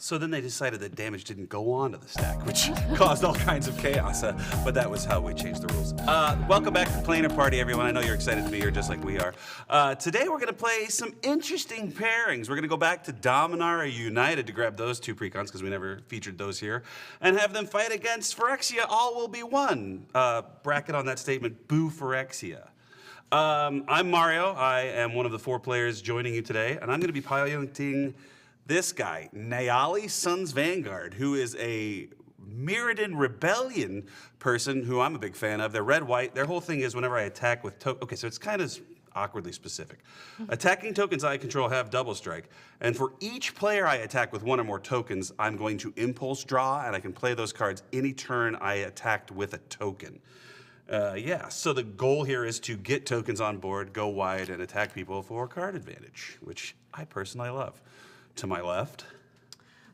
So then they decided that damage didn't go on to the stack, which caused all kinds of chaos, but that was how we changed the rules. Welcome back to Planar Party, everyone. I know you're excited to be here just like we are. Today we're gonna play some interesting pairings. We're gonna go back to Dominaria United to grab those two precons, because we never featured those here, and have them fight against PHYREXIA, all will be one. Bracket on that statement, boo PHYREXIA. I'm Mario. I am one of the 4 players joining you today, and I'm gonna be piloting this guy, NEHALI Sons Vanguard, who is a Mirrodin Rebellion person who I'm a big fan of. They're red-white. Their whole thing is whenever I attack with okay, so it's kind of awkwardly specific. Attacking tokens I control have double strike, and for each player I attack with 1 or more tokens, I'm going to impulse draw, and I can play those cards any turn I attacked with a token. Yeah, so the goal here is to get tokens on board, go wide, and attack people for card advantage, which I personally love. To my left.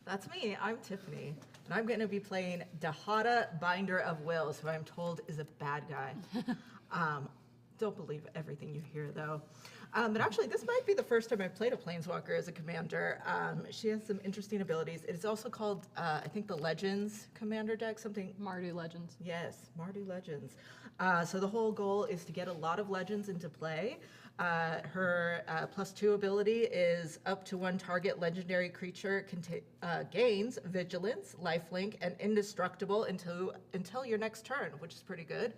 That's me. I'm Tiffany. And I'm going to be playing DIHADA, Binder of Wills, who I'm told is a bad guy. Don't believe everything you hear, though. But actually, this might be the first time I've played a Planeswalker as a commander. She has some interesting abilities. It is also called, I think, the Legends commander deck, something. Mardu Legends. Yes, Mardu Legends. So the whole goal is to get a lot of Legends into play. Her +2 ability is up to 1 target legendary creature gains Vigilance, Lifelink, and Indestructible until your next turn, which is pretty good.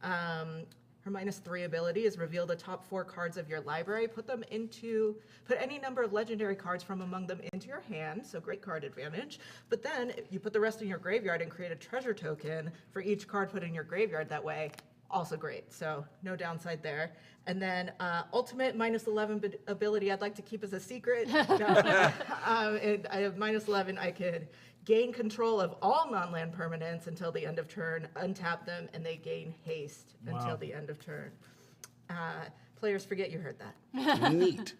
Her -3 ability is reveal the top 4 cards of your library, put any number of legendary cards from among them into your hand, so great card advantage. But then you put the rest in your graveyard and create a treasure token for each card put in your graveyard that way. Also great, so no downside there. And then ultimate -11 ability I'd like to keep as a secret. And I have -11, I could gain control of all non-land permanents until the end of turn, untap them, and they gain haste until the end of turn. Players forget you heard that. Neat.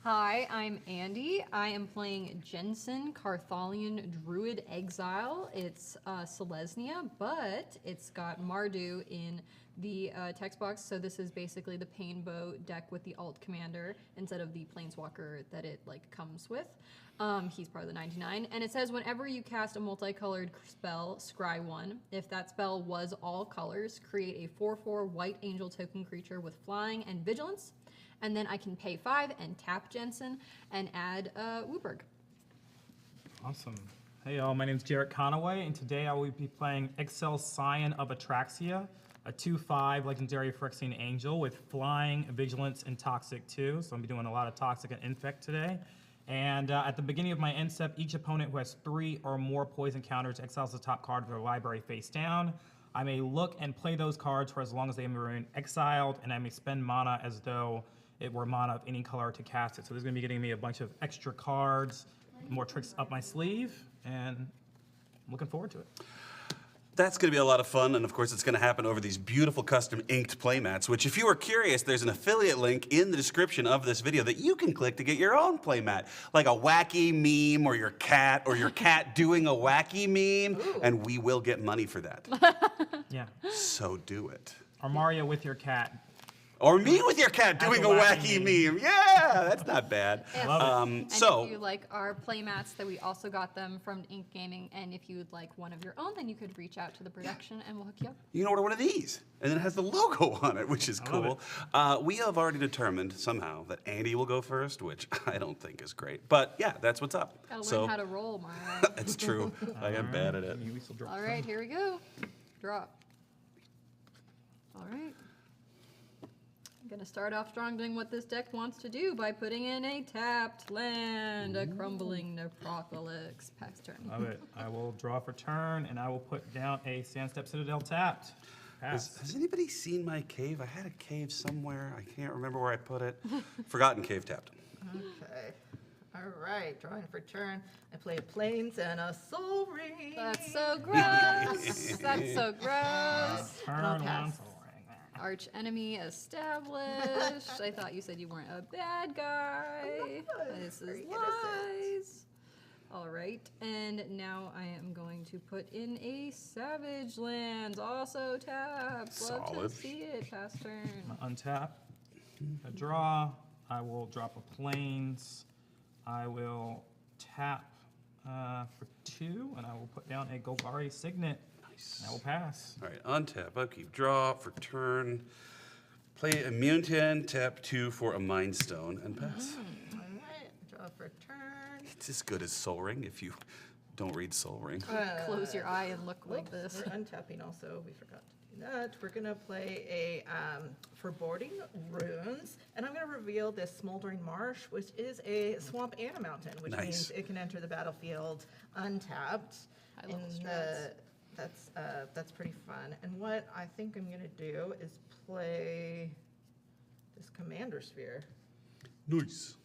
Hi, I'm Andy. I am playing JENSON CARTHALION Druid Exile. It's Selesnya, but it's got Mardu in the text box, so this is basically the PAINBOW deck with the alt commander instead of the planeswalker that it comes with. He's part of the 99, and it says whenever you cast a multicolored spell, scry 1. If that spell was all colors, create a 4/4 white angel token creature with flying and vigilance, and then I can pay 5 and tap Jensen and add Wooburg. Awesome. Hey y'all, my name's Jarrett Conaway, and today I will be playing IXHEL SCION of ATRAXA, a 2/5 legendary Phyrexian angel with flying, vigilance, and toxic too. So I'm gonna be doing a lot of toxic and infect today. And at the beginning of my end step, each opponent who has 3 or more poison counters exiles the top card of their library face down. I may look and play those cards for as long as they remain exiled, and I may spend mana as though it were mana of any color to cast it. So this is gonna be getting me a bunch of extra cards, more tricks up my sleeve, and I'm looking forward to it. That's going to be a lot of fun, and of course it's going to happen over these beautiful custom inked playmats, which if you are curious, there's an affiliate link in the description of this video that you can click to get your own playmat, like a wacky meme or your cat doing a wacky meme. Ooh. And we will get money for that. Yeah. So do it. Or Mario with your cat. Or me with your cat doing a wacky meme. Yeah, that's not bad. And if you like our playmats, that we also got them from Ink Gaming, and if you would like one of your own, then you could reach out to the production and we'll hook you up. You can order one of these, and then it has the logo on it, which is cool. We have already determined somehow that Andy will go first, which I don't think is great. But yeah, that's what's up. Gotta learn how to roll, Mario. It's true. I am bad at it. All right, here we go. Drop. All right. I'm gonna start off strong doing what this deck wants to do by putting in a tapped land, a crumbling necropolis. Pass turn. Love it. I will draw for turn, and I will put down a Sandstep Citadel tapped. Has anybody seen my cave? I had a cave somewhere. I can't remember where I put it. Forgotten cave tapped. Okay. All right, drawing for turn. I play Plains and a Soul Ring. That's so gross. That's so gross. Turn And I'll pass. Arch enemy established. I thought you said you weren't a bad guy. This is lies. All right, and now I am going to put in a Savage Lands, also tapped. Love to see it. Pass turn. Untap. A draw. I will drop a Plains. I will tap for 2, and I will put down a Golgari Signet. Nice. And I will pass. All right, untap, upkeep, draw for turn. Play Immune 10, tap 2 for a Mind Stone, and pass. All right, draw for turn. It's as good as Soul Ring if you don't read Soul Ring. Close your eye and look like Whoops, this. we're untapping also. We forgot to do that. We're gonna play a Foreboding Runes, and I'm gonna reveal this Smoldering Marsh, which is a swamp and a mountain, which Nice. means it can enter the battlefield untapped. I love And, strats. that's pretty fun. And what I think I'm gonna do is play this Commander Sphere, Nice.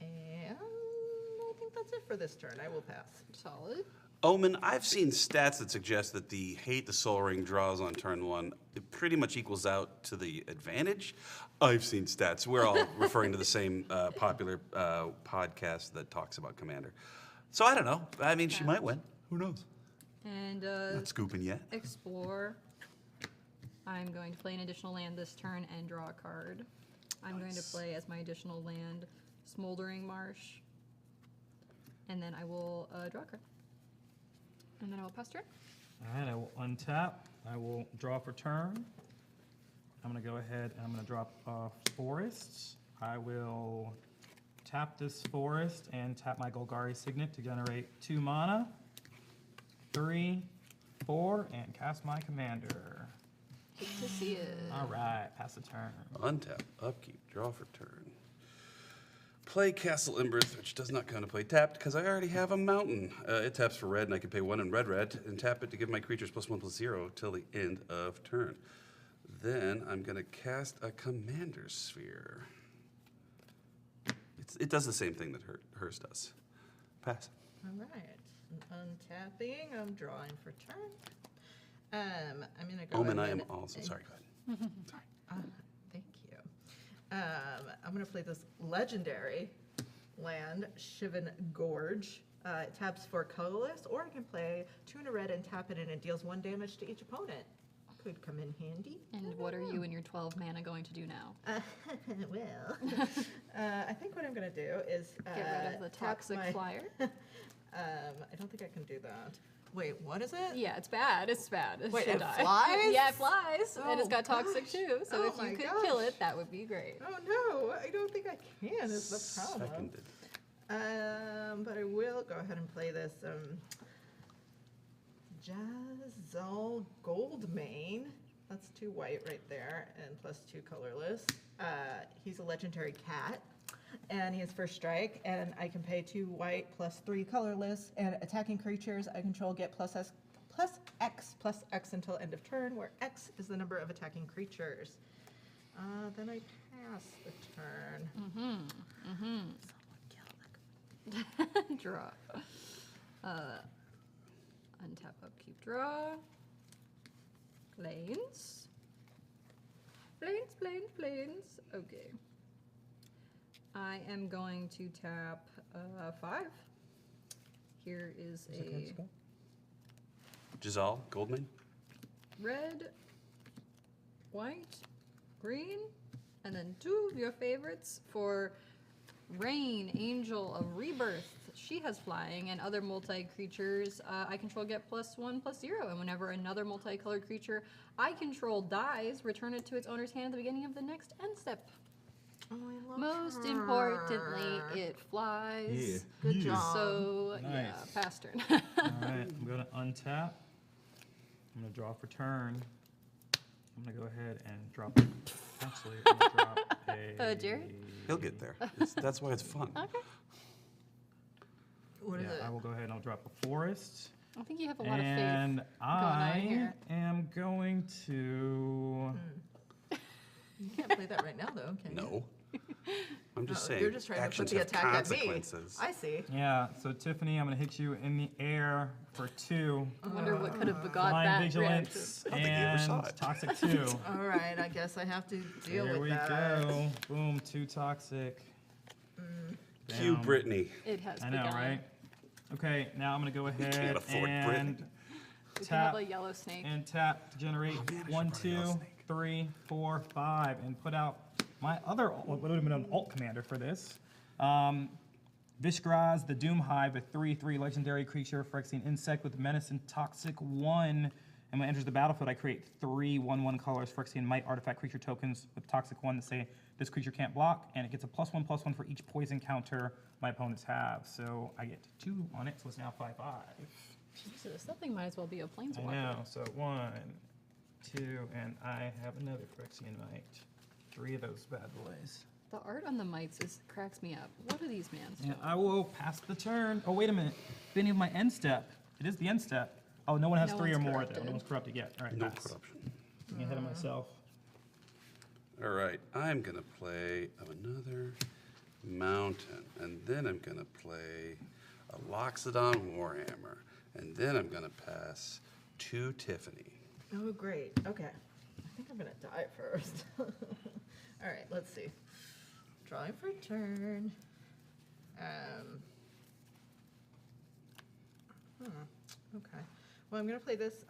and I think that's it for this turn. I will pass. Solid. Omen, I've seen stats that suggest that the hate the Soul Ring draws on turn 1, it pretty much equals out to the advantage. I've seen stats. We're all referring to the same popular podcast that talks about Commander. So I don't know. I mean, she might win. Who knows? And Not scooping yet. explore. I'm going to play an additional land this turn and draw a card. I'm going to Nice. play as my additional land Smoldering Marsh. And then I will draw a card. And then I will pass turn. All right, I will untap. I will draw for turn. I'm going to go ahead and I'm going to drop a forest. I will tap this forest and tap my Golgari Signet to generate 2 mana. 3, 4, and cast my commander. Good to see it. All right, pass the turn. Untap, upkeep, draw for turn. Play Castle Emberth, which does not come to play tapped because I already have a mountain. It taps for red, and I can pay 1 in red, and tap it to give my creatures +1/+0 till the end of turn. Then I'm going to cast a Commander Sphere. It does the same thing that hers does. Pass. All right, untapping, I'm drawing for turn. I'm gonna go Omen, I ahead am also, sorry, go ahead. Sorry. Thank you. I'm gonna play this legendary land, Shivan Gorge. It taps for colorless, or I can play 2 in a red and tap it, and it deals 1 damage to each opponent. Could come in handy. And what are you and your 12 mana going to do now? Well, I think what I'm gonna do is Get rid of the tap toxic my- flyer? I don't think I can do that. Wait, what is it? Yeah, it's bad. It's bad. Wait, should it die. flies? Yeah, it flies. and it's Oh, got toxic gosh. too. So Oh if my you could kill gosh. it, that would be great. Oh no, I don't think I can. Is the problem. Seconded. But I will go ahead and play this Jazzal Goldmane. That's 2 white right there, and +2 colorless. He's a legendary cat, and he has first strike, and I can pay 2 white +3 colorless, and attacking creatures I control get +X until end of turn, where X is the number of attacking creatures. Then I pass the turn. Someone kill the Draw. Untap, upkeep, draw. Planes. Planes. Okay. I am going to tap 5. Here is a Giselle, Goldman. red, white, green, and then 2 of your favorites for Rain, Angel of Rebirth. She has flying, and other multi-creatures I control get +1/+0. And whenever another multicolored creature I control dies, return it to its owner's hand at the beginning of the next end step. Oh, I love Most her. importantly, it flies. Good job. So, yeah, Nice. pass turn. All right, I'm going to untap. I'm going to draw for turn. I'm going to go ahead and drop. Actually, I'm going to drop a. Jerry? He'll get there. That's why it's fun. Okay. What is Yeah, it? I will go ahead and I'll drop a forest. I think you have a lot of faith. And on I here. am going to. You can't play that right now, though, can you? No. I'm just Oh, saying. You're just trying to put actions the have attack at me. consequences. I see. Yeah, so Tiffany, I'm going to hit you in the air for 2. I wonder what could have begot Flying that reaction. Vigilance I don't think you ever saw and it. Toxic 2. All right, I guess I have to deal There with we that. go. Boom, 2 toxic. Cue Bam. Brittany. It has I know, begun. right? Okay, now I'm going to go ahead can't afford and Brittany. We can have tap a yellow snake. and tap to generate Oh, man, I should 1, probably yell 2, snake. 3, 4, 5, and put out my other, what would have been an alt commander for this. Vishgraz, the Doom Hive, a 3/3 legendary creature, Phyrexian insect with menace and toxic 1. And when it enters the battlefield, I create 3 1/1 colors Phyrexian Might artifact creature tokens with toxic 1 that say this creature can't block, and it gets a +1/+1 for each poison counter my opponents have. So I get 2 on it, so it's now 5/5. Jesus, that thing might as well be a I planeswalker. know. So 1, 2, and I have another Phyrexian Might. 3 of those bad boys. The art on the mites cracks me up. What are these mans And doing? I will pass the turn. Oh, wait a minute. Any of my end step. It is the end step. Oh, no one has No 3 or one's more, though. corrupted. No one's corrupted yet. All right, No pass. corruption. Getting ahead of myself. All right, I'm gonna play another mountain, and then I'm gonna play a Loxodon Warhammer, and then I'm gonna pass to Tiffany. Oh, great. Okay. I think I'm gonna die first. All right, let's see. Drawing for turn. Okay. Well, I'm gonna play this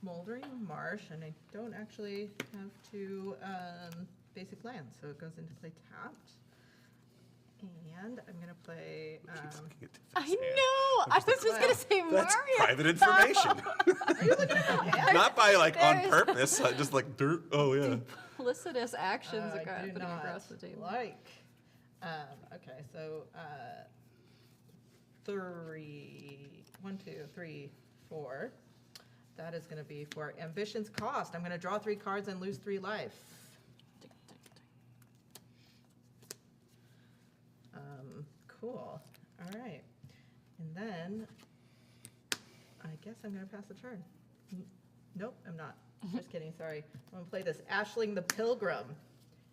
Smoldering Marsh, and I don't actually have 2 basic lands, so it goes into play tapped. And I'm gonna play. Keeps looking at I Tiffany's hand. know! I was just gonna say That's Mario. private information. Are you looking at my hand? Not by like on There's- purpose, just like dirt. Oh yeah. Duplicitous actions I across, do putting not across the table. like. Okay, so 3, 1, 2, 3, 4. That is going to be for Ambition's Cost. I'm going to draw 3 cards and lose 3 life. Ding, ding, ding. Cool. All right. And then I guess I'm going to pass the turn. Nope, I'm not. Just kidding. Sorry. I'm going to play this Ashling the Pilgrim.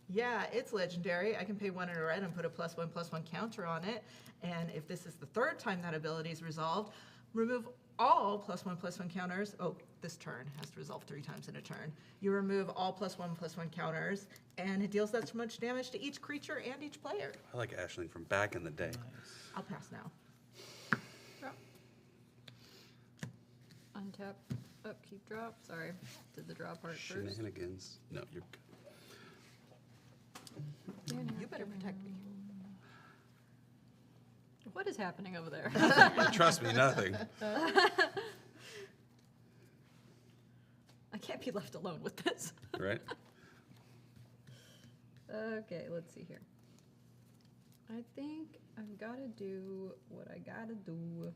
Yeah, it's legendary. I can pay 1 in a red and put a +1/+1 counter on it. And if this is the 3rd time that ability is resolved, remove all +1/+1 counters. Oh, this turn has to resolve 3 times in a turn. You remove all +1/+1 counters, and it deals that much damage to each creature and each player. I like Ashling from back in the day. I'll pass now. Drop. Untap. Upkeep, drop. Sorry. Did the draw part first. Shenanigans. No, you're good. You better protect me. What is happening over there? Trust me, nothing. I can't be left alone with this. Right? Okay, let's see here. I think I've got to do what I got to do,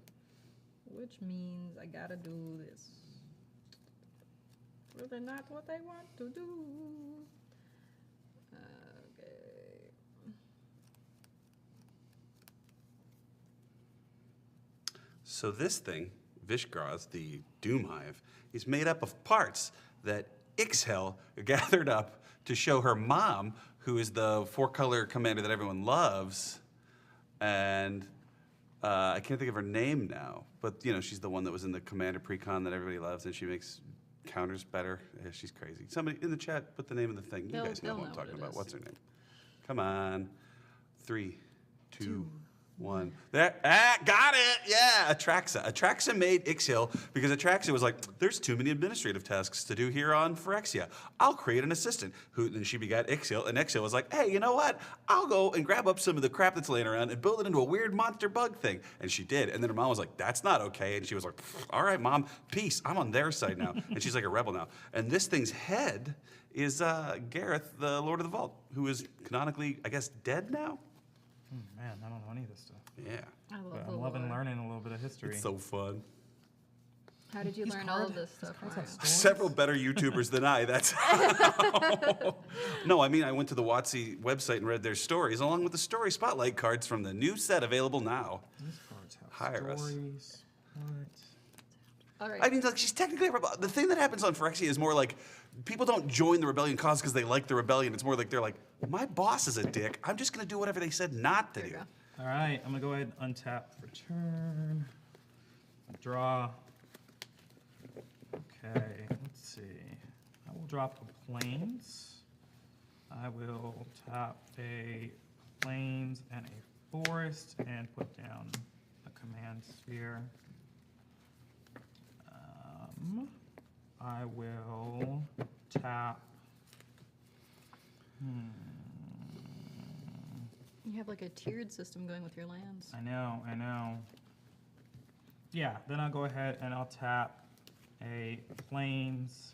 which means I got to do this. Really not what I want to do. Okay. So this thing, Vishgraz, the Doom Hive, is made up of parts that IXHEL gathered up to show her mom, who is the 4-color commander that everyone loves, and I can't think of her name now, but you know, she's the one that was in the commander precon that everybody loves, and she makes counters better. Yeah, she's crazy. Somebody in the chat put the name of the thing. You They'll- guys know they'll what I'm know talking what it about. is. What's her name? Come on. 3, 2, 1. There, got it. Yeah, Atraxa. Atraxa made IXHEL because Atraxa was like, there's too many administrative tasks to do here on Phyrexia. I'll create an assistant. Then she begat IXHEL, and IXHEL was like, hey, you know what? I'll go and grab up some of the crap that's laying around and build it into a weird monster bug thing. And she did. And then her mom was like, that's not okay. And she was like, all right, mom, peace. I'm on their side now. And she's like a rebel now. And this thing's head is Gareth, the Lord of the Vault, who is canonically, I guess, dead now? Man, I don't know any of this stuff. Yeah. I love But the I'm loving lore. learning a little bit of history. It's so fun. How did you These learn all card- of this stuff? cards Mario? have stories. Several better YouTubers than I. That's how. No, I mean, I went to the WotC website and read their stories, along with the story spotlight cards from the new set available now. These cards have Hire us. stories. What? All right. I mean, like, she's technically a rebel. The thing that happens on Phyrexia is more like people don't join the rebellion cause because they like the rebellion. It's more like they're like, my boss is a dick. I'm just going to do whatever they said not to There do. you All right, I'm gonna go ahead and untap for turn. Draw. Okay, let's see. I will drop a plains. I will tap a plains and a forest and put down a command sphere. I will tap. You have like a tiered system going with your lands. I know, I know. Yeah, then I'll go ahead and I'll tap a plains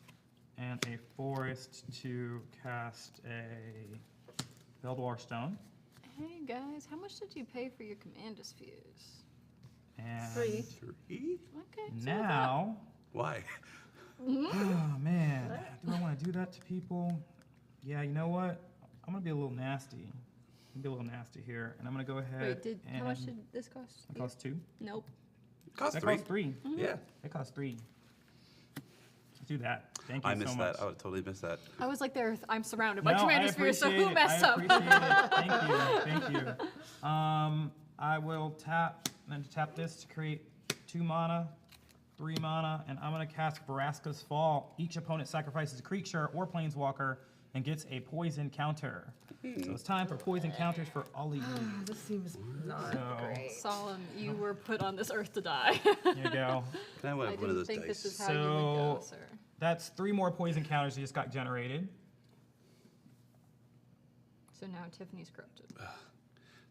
and a forest to cast a Veldwar Stone. Hey guys, how much did you pay for your command diffuse? And 3. 3? Okay. so now, Why? oh man, do I want to do that to people? Yeah, you know what? I'm gonna be a little nasty. Here, and I'm gonna go ahead. Wait, and how much did this cost? It costs 2. Nope. Cost That 3. costs 3. Yeah. It costs 3. Let's do that. Thank you I so missed much. that. I would have totally missed that. I was like, I'm surrounded by No, I command spheres, so appreciate who it. messed I up? appreciate it. Thank you. I will tap this to create 2 mana, 3 mana, and I'm gonna cast Vraska's Fall. Each opponent sacrifices a creature or planeswalker and gets a poison counter. So it's time for poison counters for all of you. This seems not So- great. Solemn, you were put on this earth to die. There you go. Can I have I one of didn't those think dice? this is how you would go, So- sir. That's 3 more poison counters that just got generated. So now Tiffany's corrupted.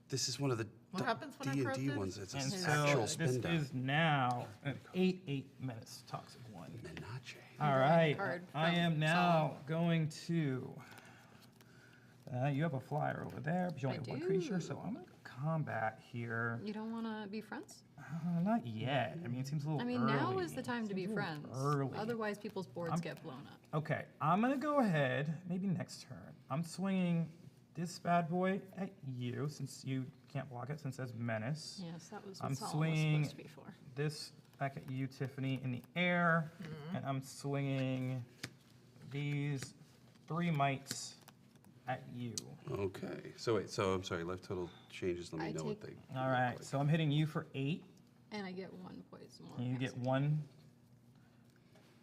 This is one of the What happens when I'm D&D corrupted? ones. It's And an so actual this spin down. is now an 8 minutes toxic 1. Menage. All right, card I from am now going to. You have a flyer over there, but you only I have 1 creature, do. so I'm gonna go combat here. You don't want to be friends? Not yet. I mean, it seems a little I mean, early. now is the time to be Seems a little friends. Early. Otherwise, people's boards get blown up. Okay, I'm gonna go ahead. Maybe next turn. I'm swinging this bad boy at you, since you can't block it, since it's menace. Yes, that was I'm what Solemn was swinging supposed to be for. this back at you, Tiffany, in the air, and I'm swinging these 3 mites at you. Okay. So wait. So I'm sorry. Life total changes. Let me I know what take- they. All right, so I'm hitting you for 8. And I get 1 poison more. And you get 1.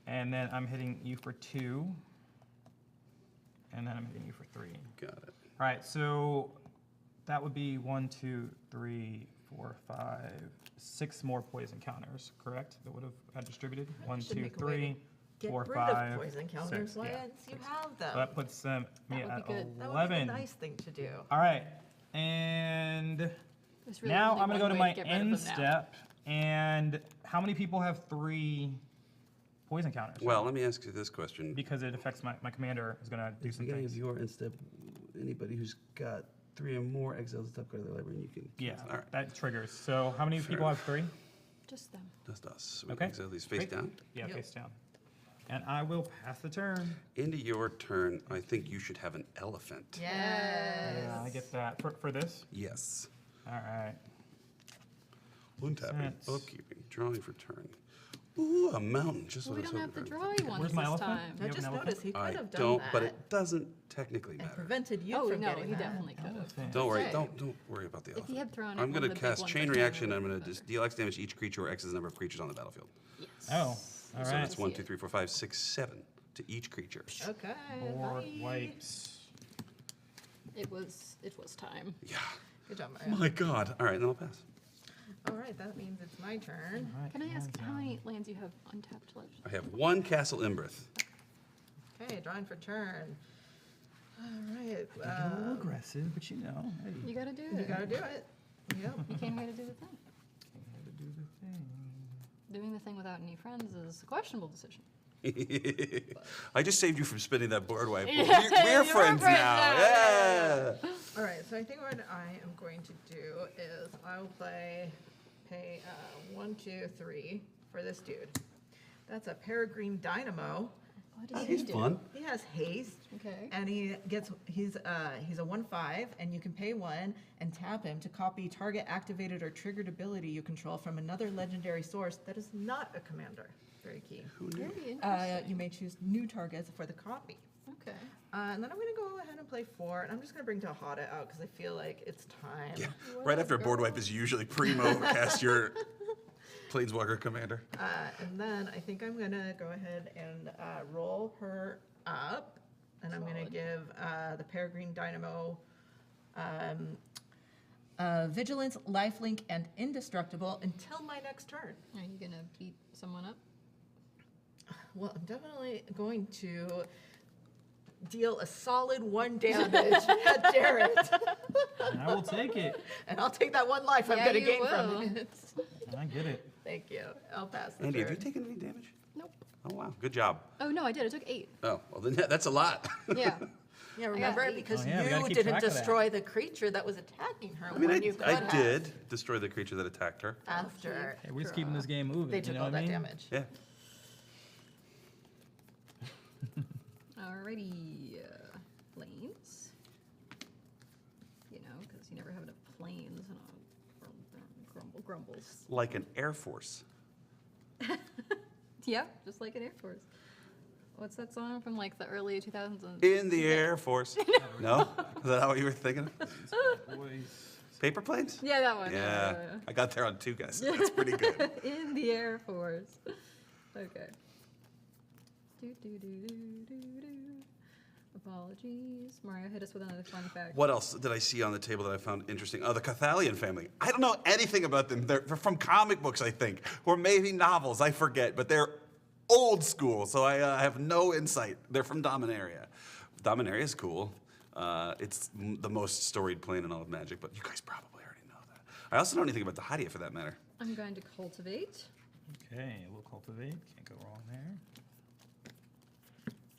And then I'm hitting you for 2. And then I'm hitting you for 3. Got it. All right, so that would be 1, 2, 3, 4, 5, 6 more poison counters, correct? That would have distributed. 1, should 2, make a way to 3, Get 4, rid 5, of poison counters. 6. Why Yeah. didn't you have them? So that puts me That would at be good. That would be 11. the nice thing to do. All right, and There's really now only I'm going to one go to way my get rid of end them now. step. And how many people have 3 poison counters? Well, let me ask you this question. Because it affects my commander is going to do At the some beginning of things. your end step, anybody who's got 3 or more exiles at the top card of their library, and you can. Yeah, All right. that triggers. So how many Fair people have 3? Just them. Just us. We Okay. exile these face Great. down. Yeah, Yep. face down. And I will pass the turn. Into your turn. I think you should have an elephant. Yes. Yeah, I get that. For this? Yes. All right. One tapping. Sense. Bookkeeping. Drawing for turn. Ooh, a mountain. Just Well, what we I don't was have the hoping for. drawy ones Where's my this elephant? time. You I have just an elephant? noticed he could I have done don't, that but it doesn't technically and matter. prevented you Oh, from no, getting he that. definitely could have. Elephant. Don't worry. Okay. Don't worry about the If elephant. he had thrown I'm one going of to the big cast ones, chain I think reaction. it I'm would going be to just better. deal X damage to each creature or X is the number of creatures on the battlefield. Yes. Oh, all So right. that's see 1, it. 2, 3, 4, 5, 6, 7 to each creature. Okay. 4 bye. wipes. It was time. Yeah. Good job, Mario. My God. All right, then I'll pass. All right, that means it's my turn. All right, Can I ask hands how down. many lands you have untapped left? I have 1 Castle Imbrith. Okay, drawing for turn. All right. Get a little aggressive, but you know, hey, You gotta do You it. gotta do it. Yep. You came here to do the thing. you had to do the thing. Doing the thing without any friends is a questionable decision. I just saved you from spinning that board wipe. Yeah, We're you're friends friends now. now. Yeah. All right, so I think what I am going to do is I'll pay 1, 2, 3 for this dude. That's a Peregrine Dynamo. What does He's he do? fun. He has haste. Okay. And he's a 1/5, and you can pay 1 and tap him to copy target activated or triggered ability you control from another legendary source that is not a commander. Very key. Very interesting. You may choose new targets for the copy. Okay. And then I'm gonna go ahead and play 4, and I'm just gonna bring DIHADA out because I feel like it's time. Yeah. Right after a board wipe is usually primo cast your Planeswalker commander. And then I think I'm gonna go ahead and roll her up, and I'm gonna Solid. give the Peregrine Dynamo Vigilance, Lifelink, and Indestructible until my next turn. Are you gonna beat someone up? Well, I'm definitely going to deal a solid 1 damage at Jarrett. And I will take it. And I'll take that 1 life I'm Yeah, going to you gain will. from it. I get it. Thank you. I'll pass the Andy, have you turn. taken any damage? Nope. Oh, wow. Good job. Oh, no, I did. I took 8. Oh, well, then that's a lot. Yeah. Yeah, remember? 8. Because Oh, yeah, we gotta you keep didn't track of that. destroy the creature that was attacking her I mean, when you could I have. did destroy the creature that attacked her. After. Hey, we're just keeping this game moving. They you took know all what I that mean? damage. Yeah. Alrighty. Planes. You know, because you never have enough planes and grumbles. Like an Air Force. Yeah, just like an Air Force. What's that song from like the early 2000s? In the Air Force. No? Is that what you were thinking of? Boys. Paper planes? Yeah, that one. Yeah. I got there on 2 guys. That's pretty good. In the Air Force. Okay. Do, do, do, do, do, do. Apologies. Mario, hit us with another fun fact. What else did I see on the table that I found interesting? Oh, the Carthalion family. I don't know anything about them. They're from comic books, I think, or maybe novels. I forget, but they're old school, so I have no insight. They're from Dominaria. Dominaria is cool. It's the most storied plane in all of Magic, but you guys probably already know that. I also don't know anything about DIHADA for that matter. I'm going to cultivate. Okay, we'll cultivate. Can't go wrong there.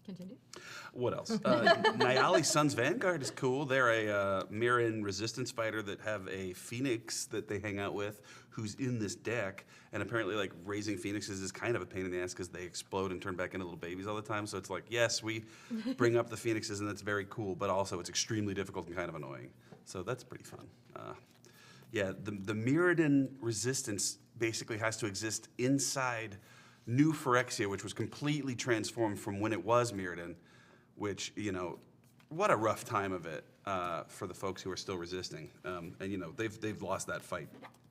Continue. What else? NEHALI Sun's Vanguard is cool. They're a Mirren resistance fighter that have a phoenix that they hang out with who's in this deck. And apparently, like, raising phoenixes is kind of a pain in the ass because they explode and turn back into little babies all the time. So it's like, yes, we bring up the phoenixes and that's very cool, but also it's extremely difficult and kind of annoying. So that's pretty fun. Yeah, the Mirrodin resistance basically has to exist inside new Phyrexia, which was completely transformed from when it was Mirrodin, which, you know, what a rough time of it for the folks who are still resisting. And, you know, they've lost that fight.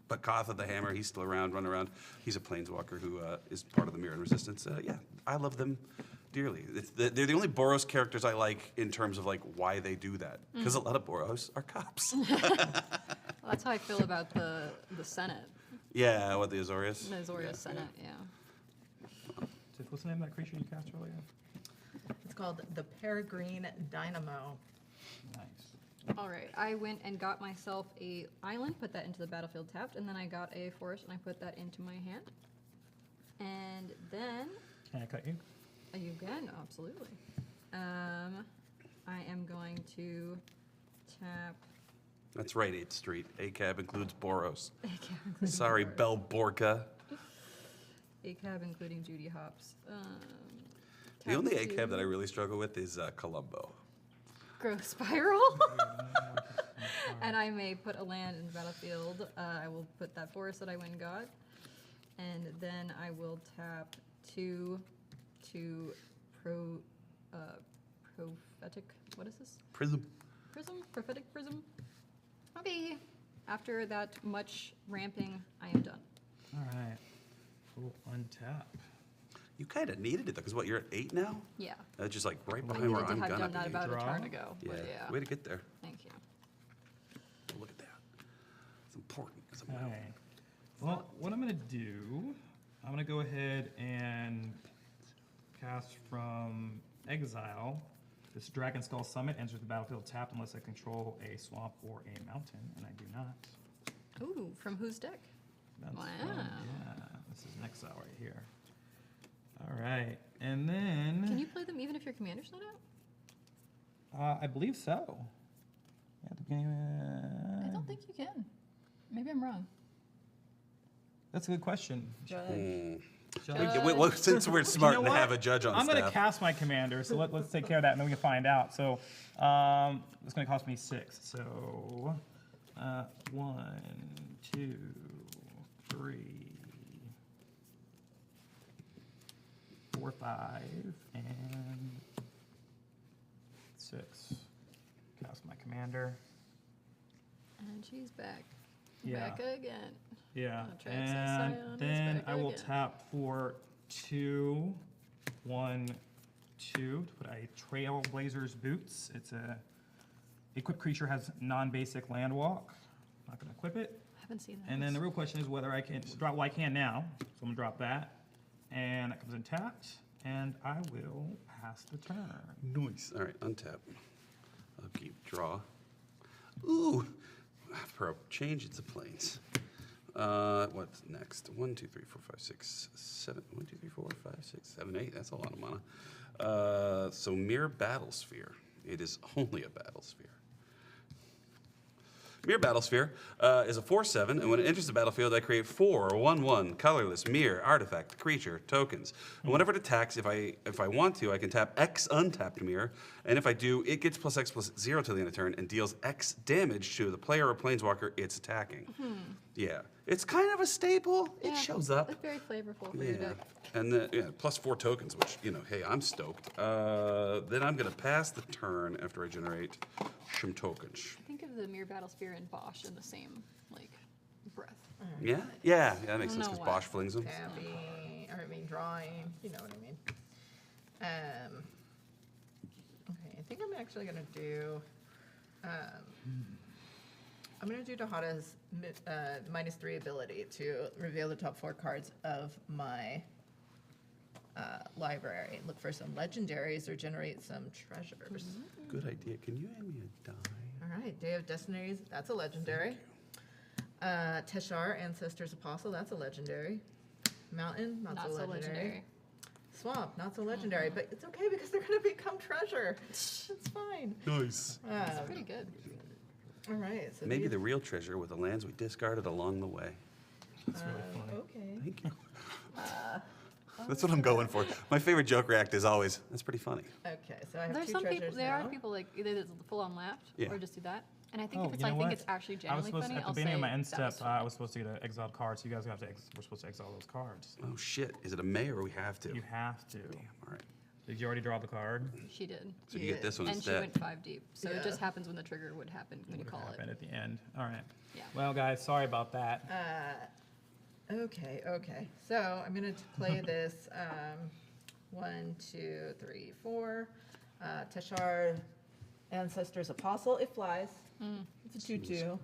But Kotha the Hammer, he's still around, running around. He's a planeswalker who is part of the Mirrodin resistance. Yeah, I love them dearly. They're the only Boros characters I like in terms of, like, why they do that. Because a lot of Boros are cops. Well, that's how I feel about the Senate. Yeah, what, the Azorius? The Azorius Yeah. Senate, yeah. Tiff, what's the name of that creature you cast earlier? It's called the Peregrine Dynamo. Nice. All right, I went and got myself a island, put that into the battlefield tapped, and then I got a forest and I put that into my hand. And then, Can I cut you? you can, absolutely. I am going to tap. That's right, 8th Street. ACAB includes Boros. ACAB including Sorry, Boros. Bell Borka. ACAB including Judy Hopps. The only tap ACAB that I two. really struggle with is Columbo. Growth Spiral. And I may put a land in the battlefield. I will put that forest that I went and got. And then I will tap 2 to prophetic. What is this? Prism. Prism? Prophetic Prism? Okay. After that much ramping, I am done. All right. We'll untap. You kind of needed it though, because what, you're at 8 now? Yeah. That's just like right I behind where needed to I'm have gonna done that be. about a Draw. turn ago. Yeah. But yeah. Way to get there. Thank you. Look at that. It's important. It's a All move. right. Well, what I'm going to do, I'm going to go ahead and cast from Exile. This Dragon Skull Summit enters the battlefield tapped unless I control a swamp or a mountain, and I do not. Ooh, from whose deck? That's Wow. yeah, this is an Exile right here. All right, and then Can you play them even if your commander's not out? I believe so. At the beginning, I don't think you can. Maybe I'm wrong. that's a good question. Hmm. Shall We- I- well, since we're smart You know and what? have a judge on I'm going to staff. cast my commander, so let's take care of that, and then we can find out. So it's going to cost me 6. So 1, 2, 3, 4, 5, and 6. Cast my commander. And she's back. Yeah. Back again. Yeah, Atraxa and Scion is then back I will again. tap for 2, 1, 2 to put a Trailblazer's Boots. It's a equipped creature, has non-basic land walk. Not gonna equip it. I haven't seen that. And then the real question is whether I can drop. Well, I can now, so I'm gonna drop that, and that comes in tapped, and I will pass the turn. Nice. All right, untap. Upkeep, draw. Ooh, pro, change it to planes. What's next? 1, 2, 3, 4, 5, 6, 7. 1, 2, 3, 4, 5, 6, 7, 8. That's a lot of mana. So Mirror Battlesphere. It is only a Battlesphere. Mirror Battlesphere is a 4/7, and when it enters the battlefield, I create 4 1/1 colorless mirror artifact creature tokens. And whenever it attacks, if I want to, I can tap X untapped mirror, and if I do, it gets +X/+0 till the end of turn and deals X damage to the player or planeswalker it's attacking. Yeah, it's kind of a staple. It shows up. It's very flavorful for your Yeah, deck. and then +4 tokens, which hey, I'm stoked. Then I'm gonna pass the turn after I generate some tokens. I think of the Mirror Battlesphere and Bosch in the same breath. Yeah, that makes sense know because why. Bosch flings them. Tapping, or I mean drawing, you know what I mean. Okay, I think I'm actually gonna do, I'm gonna do DIHADA's -3 ability to reveal the top 4 cards of my library. Look for some legendaries or generate some treasures. Good idea. Can you hand me a die? All right, Day of Destinies, that's a legendary. Teshar, Ancestors Apostle, that's a legendary. Mountain, not so legendary. Swamp, not so legendary, but it's okay because they're gonna become treasure. It's fine. Nice. It's pretty good. All right, so Maybe these- the real treasure were the lands we discarded along the way. That's really funny. Okay. Thank you. That's what I'm going for. My favorite joke react is always, that's pretty funny. Okay, so I have There's 2 some treasures people. There now. are people like either the full-on laughed Yeah. or just do that. And I think Oh, if it's you know I think what? it's actually I was genuinely supposed funny, at the I'll beginning say of my end that step, was I funny. was supposed to get an exiled card, so you guys have to we're supposed to exile those cards. Oh shit, is it a may or we have to? You have to. All right, Did you already draw the card? She did. so you get this one And she instead. went 5 deep. So Yeah. it just happens when the trigger would happen when you What call happened it. at the end? All right. Yeah. Well, guys, sorry about that. Okay. So I'm gonna play this 1, 2, 3, 4. Teshar, Ancestors Apostle. It flies. It's a 2/2.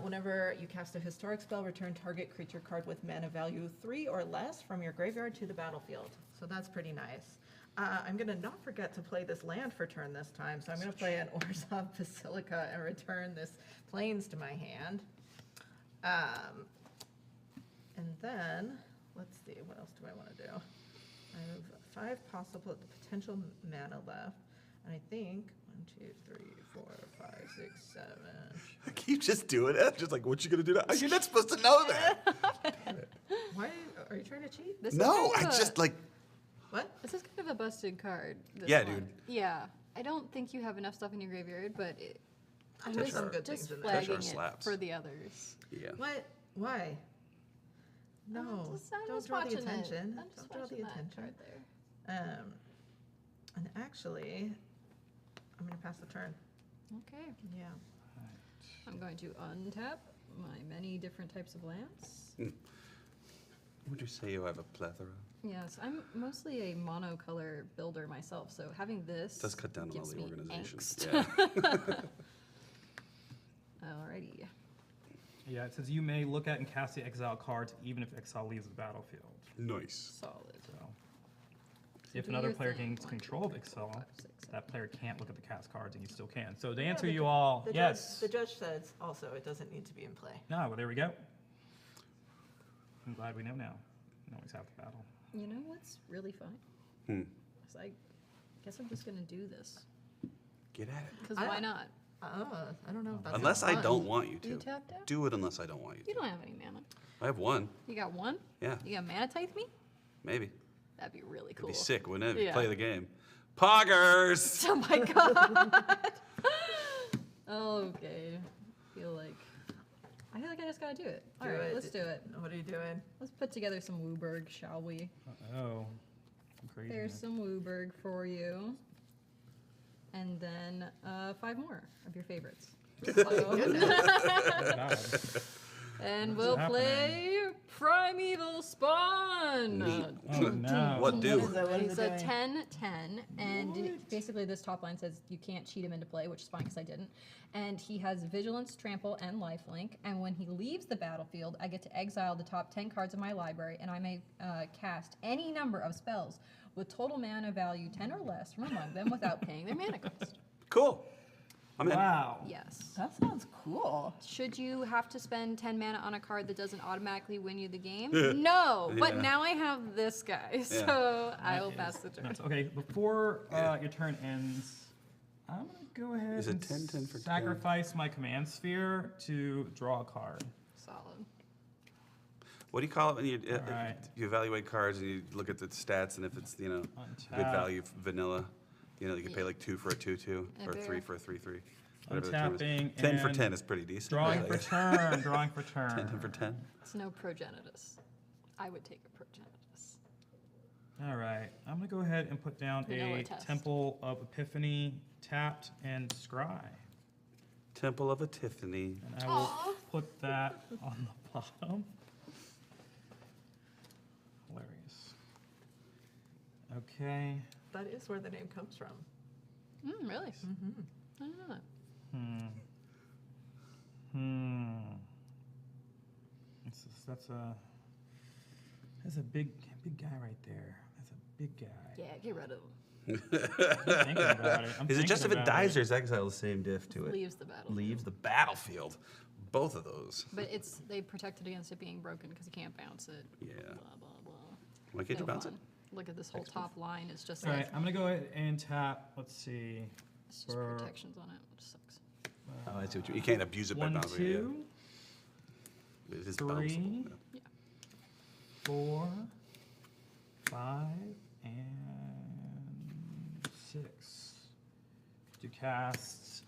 Whenever you cast a historic spell, return target creature card with mana value 3 or less from your graveyard to the battlefield. So that's pretty nice. I'm gonna not forget to play this land for turn this time. So I'm gonna play an Orzhov Basilica and return this plains to my hand. And then, let's see, what else do I want to do? I have 5 possible potential mana left. And I think 1, 2, 3, 4, 5, 6, 7. I keep just doing it. Just like, what you gonna do now? You're not supposed to know that. Why are you trying to cheat? This is No, kind I of a- just like. What? This is kind of a busted card. This Yeah, one. dude. Yeah. I don't think you have enough stuff in your graveyard, but I'm There's just, some good just things in there. flagging Teshar it slaps. for the others. Yeah. What? Why? No, I'm don't just draw the watching it. attention. I'm just Don't draw watching the that attention. card there. And actually, I'm gonna pass the turn. Okay. Yeah. I'm going to untap my many different types of lands. Would you say you have a plethora? Yes, I'm mostly a monocolor builder myself, so having this Does cut down on all gives the me organization. angst. Yeah. Alrighty. Yeah, it says you may look at and cast the exile cards even if exile leaves the battlefield. Nice. Solid. So, if do another your player thing. gains 1, control of 2, 3, 4, exile, 5, 6, 7. that player can't look at the cast cards and you still can. So to Yeah, answer the you ju- all, the yes. Judge, the judge says also it doesn't need to be in play. No, well, there we go. I'm glad we know now. You always have the battle. You know what's really fun? Hmm. Is I guess I'm just gonna do this. Get at it. Because I why don't- not? I don't know if that's Unless I fun. don't want you to. You tapped out? Do it unless I don't want you You to. don't have any mana. I have one. You got 1? Yeah, You got mana tithe me? maybe. That'd be really It'd cool. be sick, wouldn't it? Yeah. Play the game. Poggers! Oh my god. Okay. feel like I just gotta do it. All Do right, it. let's do it. What are you doing? Let's put together some Wooburg, shall we? Oh, crazy. There's some Wooburg for you. And then 5 more of your favorites. And we'll happening? play Primeval Spawn. Neat. Oh no. What do? What is He's it a doing? 10/10, and basically this top line says you can't cheat him into play, which is fine because I didn't. And he has Vigilance, Trample, and Lifelink. And when he leaves the battlefield, I get to exile the top 10 cards of my library, and I may cast any number of spells with total mana value 10 or less from among them without paying their mana cost. Cool. I'm in. Wow. Yes. That sounds cool. Should you have to spend 10 mana on a card that doesn't automatically win you the game? No, but Yeah. now I have this guy, so I will pass the turn. That's okay. Before your turn ends, I'm gonna go ahead Is it and 10 for 10? sacrifice my command sphere to draw a card. Solid. What do you call it when you Alright. you evaluate cards and you look at the stats and if it's good Untap. value vanilla, you can pay like 2 for a 2/2 or Fair. 3 for a 3/3. Whatever the term is. Untapping 10 for and 10 is pretty decent. Drawing right? for turn. Drawing for turn. 10 for 10. It's no progenitus. I would take a progenitus. All right. I'm gonna go ahead and put down Vanilla a test. Temple of Epiphany tapped and scry. Temple of Tiffany. And I will put that on the bottom. Hilarious. Okay. That is where the name comes from. Really? I don't know that. That's a big guy right there. That's a big guy. Yeah, get rid of him. I'm thinking about it. Is it just if it thinking about dies or is exile the same diff to it? Leaves the battle. Leaves the battlefield. Both of those. But they protected against it being broken because you can't bounce it. Yeah. Blah, blah, blah. Why can't you No bounce it? fun. Look at this whole top line. It's just All like, right, I'm gonna go ahead and tap. Let's see. it's just for protections on it, which sucks. Oh, I see what you can't abuse it by 1, bouncing it. 2, Yeah. It is 3, bounceable. Yeah. 4, 5, and 6. To cast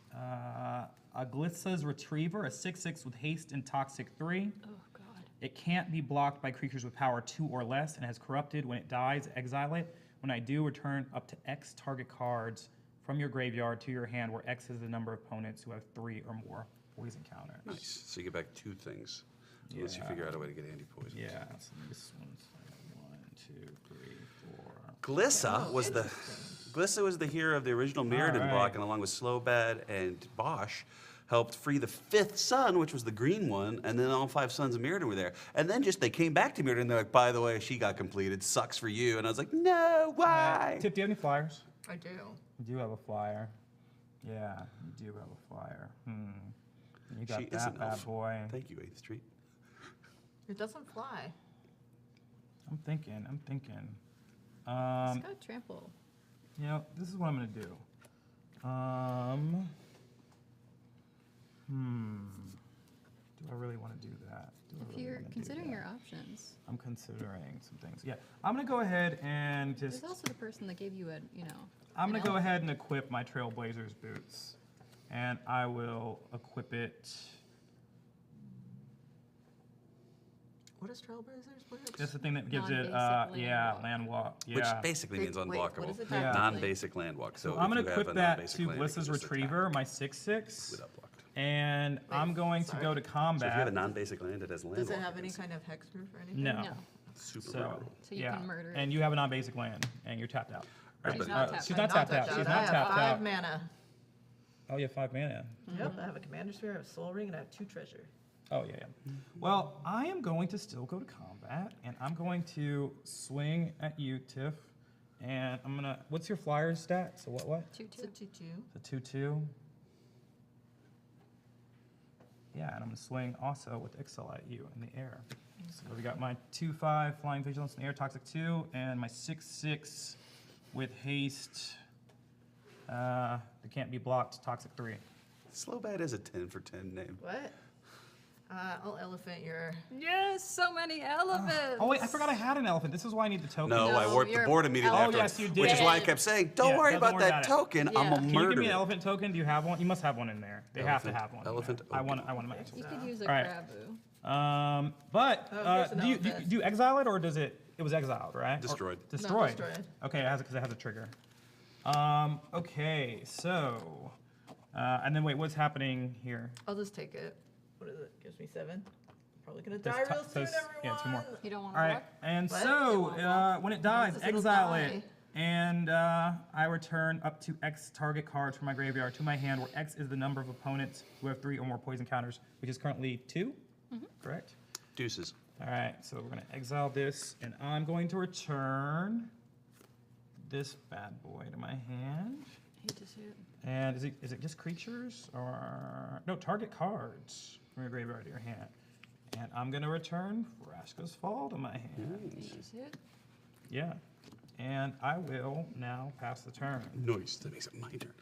Aglissa's Retriever, a 6/6 with haste and toxic 3. Oh, God. It can't be blocked by creatures with power 2 or less and has corrupted. When it dies, exile it. When I do, return up to X target cards from your graveyard to your hand, where X is the number of opponents who have 3 or more poison counters. Nice. So you get back 2 things. Unless you Yeah. figure out a way to get anti-poison. Yeah, so this one's 1, 2, 3, 4. Glissa was the hero of the original Mirrodin Alright. block, and along with Slowbad and Bosch, helped free the 5th sun, which was the green one, and then all 5 sons of Mirrodin were there. And then they came back to Mirrodin, and they're like, by the way, she got completed, sucks for you. And I was like, no, why? Tip, do you have any flyers? I do. You do have a flyer. Yeah, you do have a flyer. You got She is that an bad elf. boy. Thank you, 8th Street. It doesn't fly. I'm thinking. It's got trample. This is what I'm gonna do. Do I really want to do that? If you're considering your options, I'm considering some things. Yeah, I'm gonna go ahead and there's just. also the person that gave you a, I'm gonna an go elephant. ahead and equip my Trailblazers boots, and I will equip it. What is Trailblazers? What is Just the thing that gives it, Non-basic yeah, land land walk. Yeah. Which basically means Wait, unblockable. what is it Yeah. Non-basic land walk. So I'm gonna if you have equip a that non-basic to land, you can Glissa's just Retriever, attack my 6/6, without blocked. and I'm going to go to sorry. combat. So if you have a non-basic land that has land Does it walk, have any it's kind of hexproof or anything? No. No. super So, brutal. So you yeah. can murder it. And you have a non-basic land, and you're tapped out. Right, She's but- not tapped She's out. not tapped out. I She's have not tapped 5 out. mana. Oh, you have 5 mana. Yep, I have a commander sphere, I have a soul ring, and I have 2 treasure. Oh, yeah. Well, I am going to still go to combat, and I'm going to swing at you, Tiff. And I'm gonna. What's your flyer stat? So what? It's a 2/2. The 2/2. Yeah, and I'm gonna swing also with IXHEL at you in the air. So we got my 2/5 flying vigilance in the air, toxic 2, and my 6/6 with haste. That can't be blocked, toxic 3. Slowbad is a 10 for 10 name. What? I'll elephant your. Yes, so many elephants. Oh wait, I forgot I had an elephant. This is why I need the token. No, I No, warped the you're board immediately out. after. Oh, yes, you Which is why I did. kept saying, don't Yeah, worry don't about worry that about it. token. Yeah. I'm a Can Can you give murderer. me an elephant token? Do you have one? You must have one in there. They have to Elephant- have one. elephant I want open. to match. You could use a All right. Grabu. But Oh, here's an do you elephant. exile it or does it? It was exiled, right? Or- Destroyed. No, Destroyed. destroyed. Okay, because it has a trigger. Okay, so, and then wait, what's happening here? I'll just take it. What is it? Gives me 7. Probably gonna There's die t- real soon, there's- everyone. yeah, 2 more. You don't want All to right, block? and What? so when it dies, Because it'll exile die. it, and I return up to X target cards from my graveyard to my hand, where X is the number of opponents who have 3 or more poison counters, which is currently 2, correct? Deuces. All right, so we're gonna exile this, and I'm going to return this bad boy to my hand. Hate to see it. And is it just creatures or no target cards from your graveyard to your hand? And I'm gonna return Vraska's Fall to my hand. Hate to see it. Yeah. And I will now pass the turn. Nice. That makes it my turn.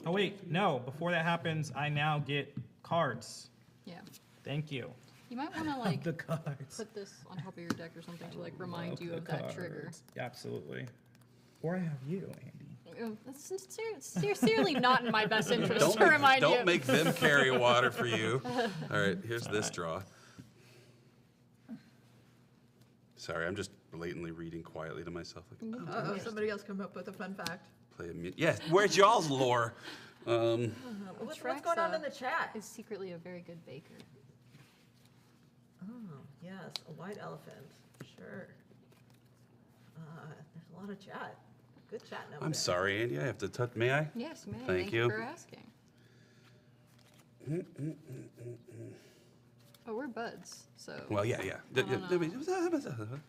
Oh wait, no. Before that happens, I now get cards. Yeah. Thank you. You might want to like The cards. put this on top of your deck or something to like remind you of that trigger. Absolutely. Or I have you, Andy. That's sincerely not in my best interest to remind you. Don't make them carry water for you. All right, here's this draw. Sorry, I'm just blatantly reading quietly to myself. Like, Uh-oh, somebody else come up with a fun fact. play a mute. Yes, where's y'all's lore? What's going on in the chat? Is secretly a very good baker. Oh, yes, a white elephant. Sure. There's a lot of chat. Good chat number. I'm sorry, Andy. I have to touch. May I? Yes, may. Thank you. For asking. Oh, we're buds, so. Well, yeah.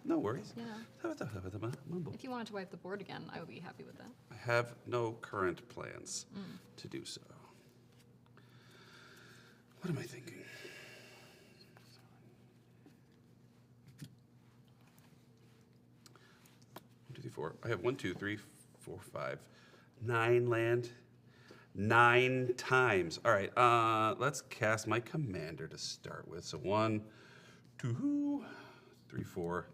No worries. You know, if you wanted to wipe the board again, I would be happy with that. I have no current plans to do so. What am I thinking? 1, 2, 3, 4. I have 1, 2, 3, 4, 5, 9 land. 9 times. All right, let's cast my commander to start with. So 1, 2, 3, 4.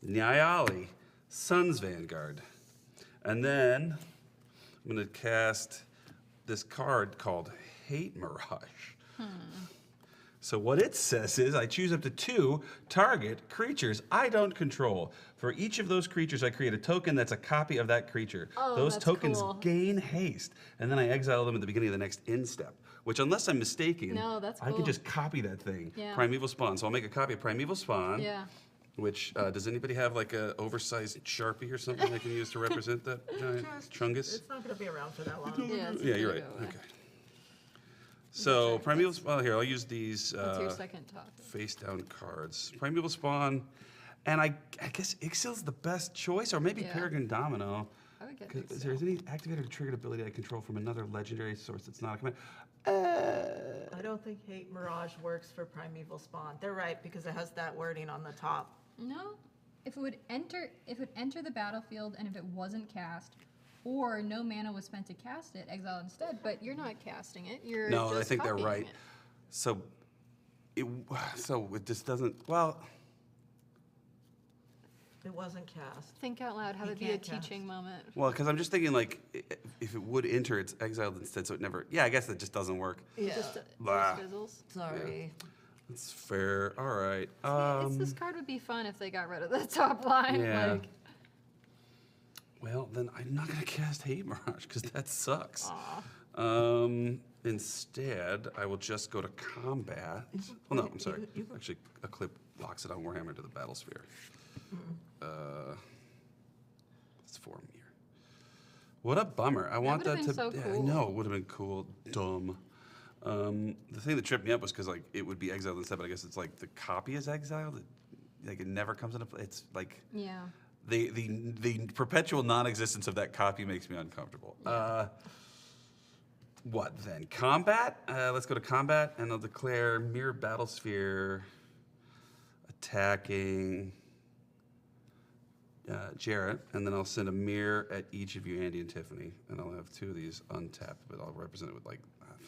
NEHALI, Sun's Vanguard. And then I'm going to cast this card called Hate Mirage. So what it says is I choose up to 2 target creatures I don't control. For each of those creatures, I create a token that's a copy of that creature. Oh, those that's tokens cool. gain haste, and then I exile them at the beginning of the next end step. Which, unless I'm mistaken, No, that's I can cool. just copy that thing. Yeah. Primeval Spawn. So I'll make a copy of Primeval Spawn. Yeah. Which, does anybody have like a oversized Sharpie or something they can use to represent that giant chungus? It's not going to be around for that long. Yeah, it's Yeah, you're gonna right. go away. Okay. So Primeval Spawn, here, I'll use these What's your second topic? face down cards. Primeval Spawn, and I guess IXHEL's the best choice, or maybe Yeah. Peregrine Domino. I would get 'Cause IXHEL. Is there any activated or triggered ability I control from another legendary source that's not a command? I don't think Hate Mirage works for Primeval Spawn. They're right, because it has that wording on the top. No. If it would enter the battlefield and if it wasn't cast, or no mana was spent to cast it, exile instead. But You're not casting it. You're No, I just think they're copying right. it. So it just doesn't, well, It wasn't cast. Think out loud. Have You it be a can't cast. teaching moment. well, because I'm just thinking like, if it would enter, it's exiled instead, so it never, yeah, I guess that just doesn't work. Yeah. Just Blah. fizzles. Sorry. That's fair, all right. This card would be fun if they got rid of the top line. Yeah. Like, Well, then I'm not gonna cast Hate Mirage, because that sucks. aw. Instead, I will just go to combat. Oh no, I'm sorry. Actually, a clip locks it on Warhammer to the Battlesphere. It's 4 Mir. What a bummer. I want that would've to. been so Yeah, I cool. know, it would have been cool. Dumb. The thing that tripped me up was because like it would be exiled instead, but I guess it's like the copy is exiled. Like it never comes into play. It's like Yeah. the perpetual non-existence of that copy makes me uncomfortable. What then? Combat? Let's go to combat, and I'll declare Mirror Battlesphere attacking Jarrett, and then I'll send a mirror at each of you, Andy and Tiffany, and I'll have 2 of these untapped, but I'll represent it with like.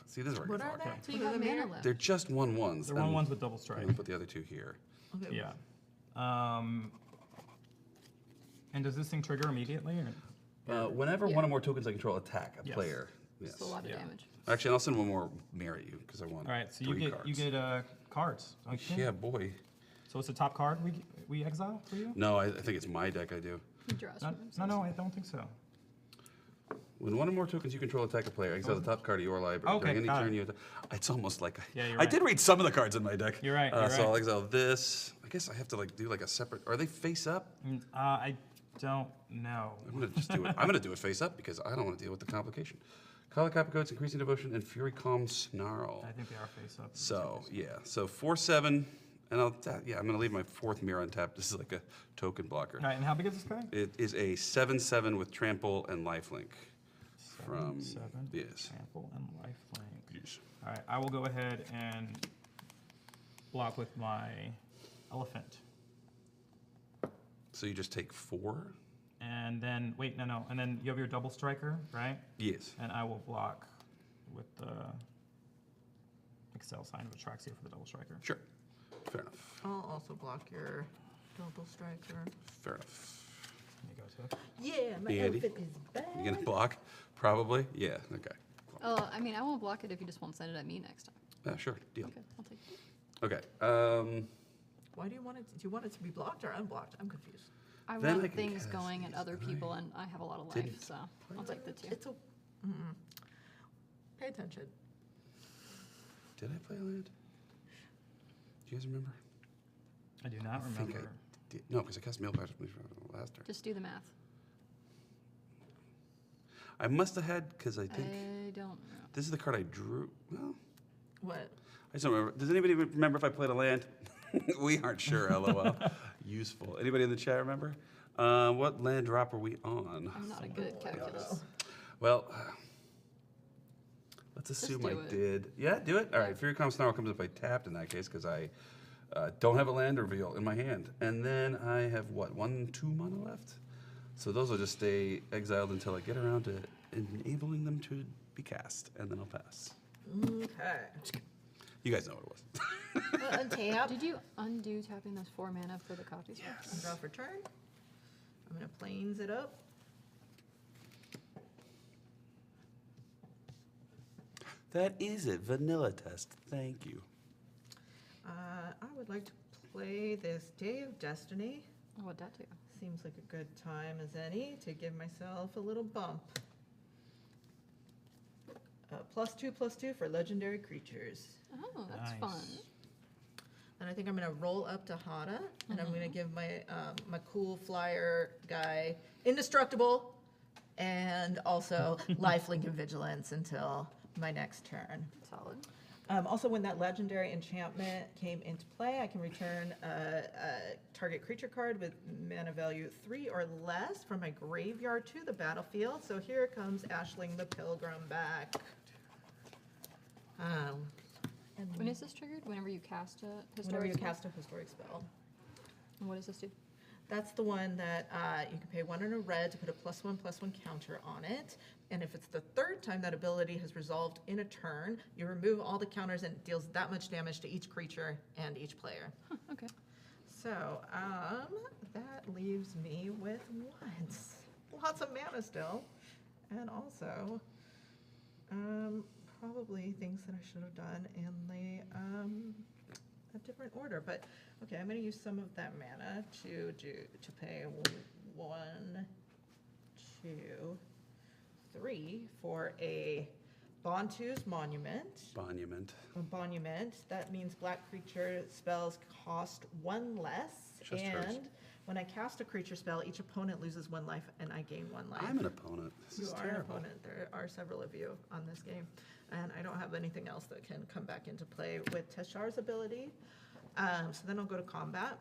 See, this is where it What gets are awkward. they? So you have mana left. They're just 1/1s. They're 1/1s with double I'm strike. gonna put the other 2 here. Okay. Yeah. And does this thing trigger immediately? Or? Whenever Yeah. one or more tokens I control attack a Yes. player. Yes. It's a lot of Yeah. damage. Actually, I'll send one more mirror at you because I want. All right, so 3 you cards. get cards. don't you? Yeah, boy. So it's the top card we exile for you? No, I think it's my deck I do. He draws No, from himself. no, I don't think so. When one or more tokens you control attack a player, exile the top card of your library. Okay, During any got turn it. you it's almost like Yeah, you're I right. did read some of the cards in my deck. You're right, So you're I'll right. exile this. I guess I have to like do like a separate. Are they face up? I don't know. I'm gonna just do it. I'm gonna do it face up because I don't want to deal with the complication. Color copy codes, increasing devotion, and fury calm snarl. I think they are face up. So yeah, so 4/7 And I'm gonna leave my 4th mirror untapped. This is like a token blocker. All right, and how big is this guy? It is a 7/7 with trample and lifelink. From 7, yes. trample and lifelink. Yes. All right, I will go ahead and block with my elephant. So you just take 4? And then, wait, no. And then you have your double striker, right? Yes. And I will block with the IXHEL sign of Atraxia for the double striker. Sure. Fair enough. I'll also block your double striker. Fair enough. There you go, Tiff. Yeah, my Andy? outfit is back. You gonna block? Probably. Yeah. Okay. Oh, I mean, I won't block it if you just won't send it at me next time. Yeah. Sure. Deal. Okay, I'll take it. Okay. Why do you want it? Do you want it to be blocked or unblocked? I'm confused. I Then I want can things cast going at these other people, and I have a lot of Did life, it- so I'll take the 2. It's a. Pay attention. Did I play a land? Do you guys remember? I do not I think remember. I did. No, because I cast mail patch last turn. Just do the math. I must have had because I think I don't know. this is the card I drew. Well, What? I just don't remember. Does anybody remember if I played a land? We aren't sure. LOL. Useful. Anybody in the chat remember? What land drop are we on? I'm not a good at calculus. Well, let's assume I do it. did. Yeah, do it. All right. Fury Calm Snarl comes if I tapped in that case because I don't have a land reveal in my hand. And then I have what, 1/2 mana left? So those will just stay exiled until I get around to enabling them to be cast, and then I'll pass. Okay. You guys know what it was. Untap. Did you undo tapping those 4 mana for the copy spell? And draw for turn. I'm gonna planes it up. That is it. Vanilla test. Thank you. I would like to play this Day of Destiny. Oh, what'd that do? Seems like a good time as any to give myself a little bump. +2/+2 for legendary creatures. Oh, that's Nice. fun. And I think I'm gonna roll up to Hada, and I'm gonna give my my cool flyer guy indestructible, and also lifelink and vigilance until my next turn. Solid. Also, when that legendary enchantment came into play, I can return a target creature card with mana value 3 or less from my graveyard to the battlefield. So here comes Ashling the Pilgrim back. And When is this triggered? Whenever you cast a historic whenever you spell? cast a historic spell. And what does this do? That's the one that you can pay 1 and a red to put a +1/+1 counter on it. And if it's the 3rd time that ability has resolved in a turn, you remove all the counters and it deals that much damage to each creature and each player. Huh, okay. So, that leaves me with lots of mana still. And also, probably things that I should have done in a different order. But, okay, I'm gonna use some of that mana to pay 1, 2, 3 for a Bontu's Monument. Monument. A monument. That means black creature spells cost 1 less. Just and hers. when I cast a creature spell, each opponent loses 1 life and I gain 1 life. I'm an opponent. This You is are an terrible. opponent. There are several of you on this game. And I don't have anything else that can come back into play with Teshar's ability. So then I'll go to combat.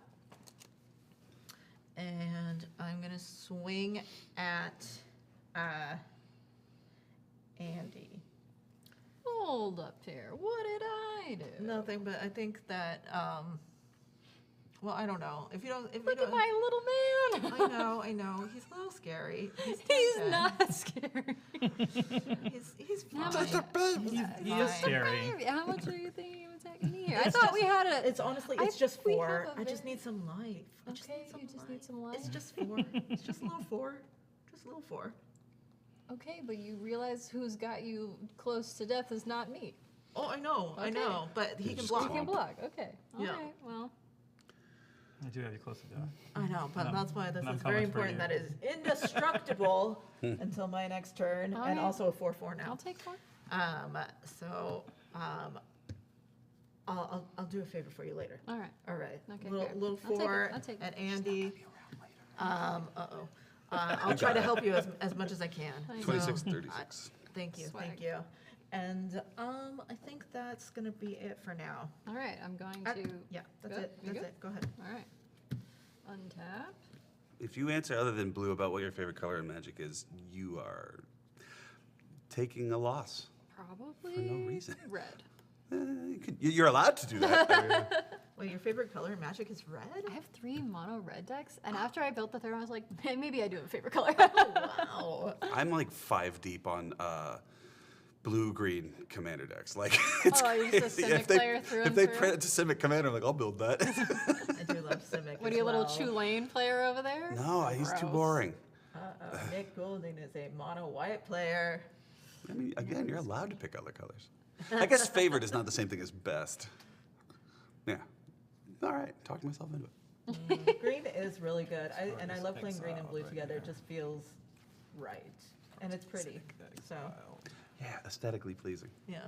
And I'm going to swing at Andy. Hold up here. What did I do? Nothing, but I think that, well, I don't know. If you don't, Look at my little man. I know. He's a little scary. He's He's 10. not scary. He's How fine. much- He is Fine. scary. How much are you thinking of attacking me here? I It's thought just- we had a. It's honestly, I it's just think we 4. have a I just very- need some life. I just Okay, need some you just life. need some life. It's just 4. It's just a little 4. Just a little 4. Okay, but you realize who's got you close to death is not me. Oh, I know. I Okay. know. But he can just block. You can block. Okay. All Yeah. right. Well. I do have you close to death. I know, but No, that's why this not is very coming for important. you. That is indestructible until my next turn, All and right. also a 4/4 now. I'll take 4. So, I'll do a favor for you later. All right. All right. Okay, Little fair. little I'll take it. 4 I'll take it. at Andy. I'll try to help you as much as I can. Thank you. 26, So, 36. Thank you, Swag. thank you. And I think that's gonna be it for now. All right, I'm going Uh, to. Yeah, that's Good? it. You That's good? it. Go ahead. All right. Untap. If you answer other than blue about what your favorite color in Magic is, you are taking a loss Probably. for no reason. Red. You're allowed to do that. Wait, your favorite color in Magic is red? I have 3 mono red decks, and after I built the third one, I was like, maybe I do have a favorite color. Wow. I'm like 5 deep on blue-green commander decks. Like it's Oh, you're just a crazy. Simic player through if and they through? print it to Simic Commander, I'm like, I'll build that. I do love Civic. What are as you, a little well. Tulane player over there? No, he's too Gross. boring. Nick Golding is a mono white player. I mean, again, you're allowed to pick other colors. I guess favorite is not the same thing as best. Yeah. All right, talk myself into it. Green is really good. And I just love playing green and exile blue right together. It here. just feels right. And it's pretty. So, Yeah, aesthetically pleasing. yeah.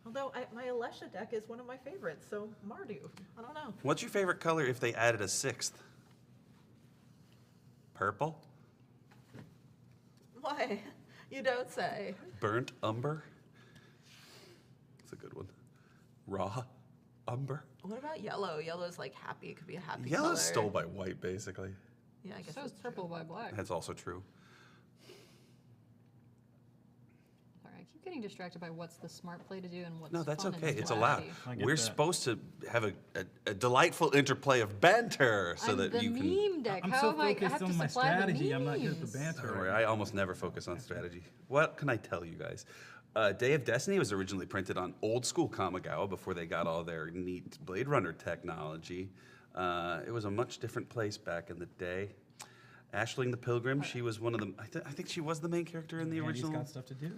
Although my Alesha deck is one of my favorites, so Mardu. I don't know. What's your favorite color if they added a 6th? Purple? Why? You don't say. Burnt umber? That's a good one. Raw umber? What about yellow? Yellow's like happy. It could be a happy Yellow's color. stole by white, basically. Yeah, I guess So is that's true. purple by black. That's also true. Sorry, I keep getting distracted by what's the smart play to do and what's No, that's fun and okay. It's splashy. allowed. I get We're that. supposed to have a delightful interplay of banter so I'm that the you can. meme deck. I'm How so am I focused have to on my supply strategy. the I'm not good at the memes. banter. Don't worry, I almost never focus on strategy. What can I tell you guys? Day of Destiny was originally printed on old school Kamigawa before they got all their neat Blade Runner technology. It was a much different place back in the day. Ashling the Pilgrim, she was one of the. I think she was the main character in the Andy's original. got stuff to do.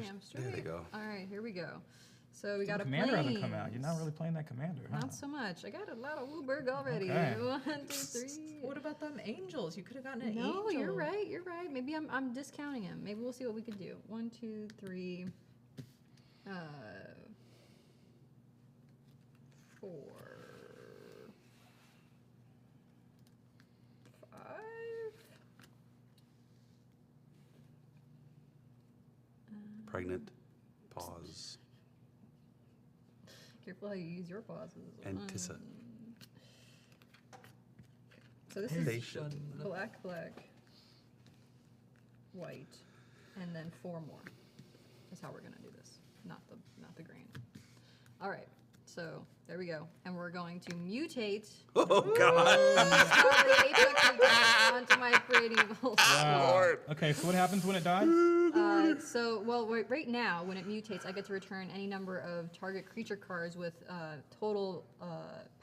Damn straight. There they go. All right, here we go. So we got a Commander planes. hasn't come out. You're not really playing that commander, huh? Not so much. I got a lot of Wooburg already. Okay. 1, 2, 3. What about them angels? You could have gotten an No, angel. you're right. You're right. Maybe I'm discounting him. Maybe we'll see what we could do. 1, 2, 3. 4. 5. Pregnant. Pause. Careful how you use your pauses. Antissa. So this is Patient. black, white, and then 4 more. That's how we're gonna do this. Not the green. All right. So there we go, and we're going to mutate Oh God! the Apex Weekend onto my Afraid Evil. Wow. Okay, so what happens when it dies? Right now, when it mutates, I get to return any number of target creature cards with total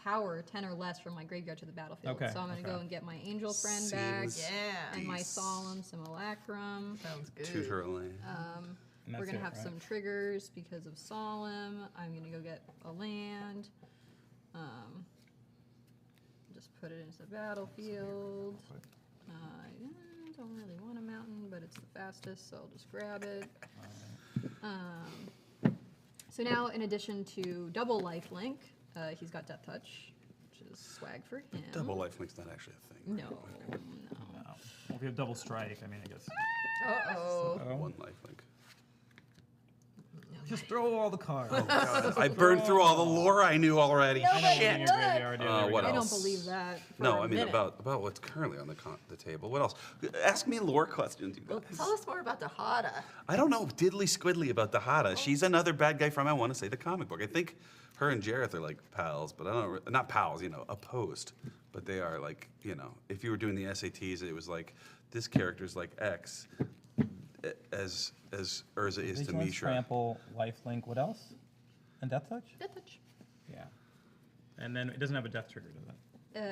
power 10 or less from my graveyard to the battlefield. Okay, So I'm going to okay. go and get my Angel Friend back, Seems Yeah. and my Nice. Solemn Simulacrum. Sounds good. Tutorly. And We're that's going to it, have right? some triggers because of Solemn. I'm going to go get a land. Just put it into the battlefield. I don't really want a mountain, but it's the fastest, so I'll just grab it. So now, in addition to double lifelink, he's got Death Touch, which is swag for him. Double lifelink's not actually a thing. No, no. No. Well, if you have double strike, I mean, I guess. Uh-oh. Oh. One lifelink. Just throw all the cards. I burned through all the lore I knew already. I know what's in Shit. your graveyard. Yeah, there we what go. I don't else? believe that. For No, a I mean minute. about what's currently on the table. What else? Ask me lore questions, you guys. Tell us more about DIHADA. I don't know diddly squiddly about DIHADA. She's another bad guy from, I want to say, the comic book. I think her and Jarrett are like pals, but I don't, not pals, opposed. But they are like, if you were doing the SATs, it was like, this character's like X, as Urza is to Vigilance, Mishra. Trample, Lifelink, what else? And Death Touch? Death Touch. Yeah. And then it doesn't have a death trigger, does it?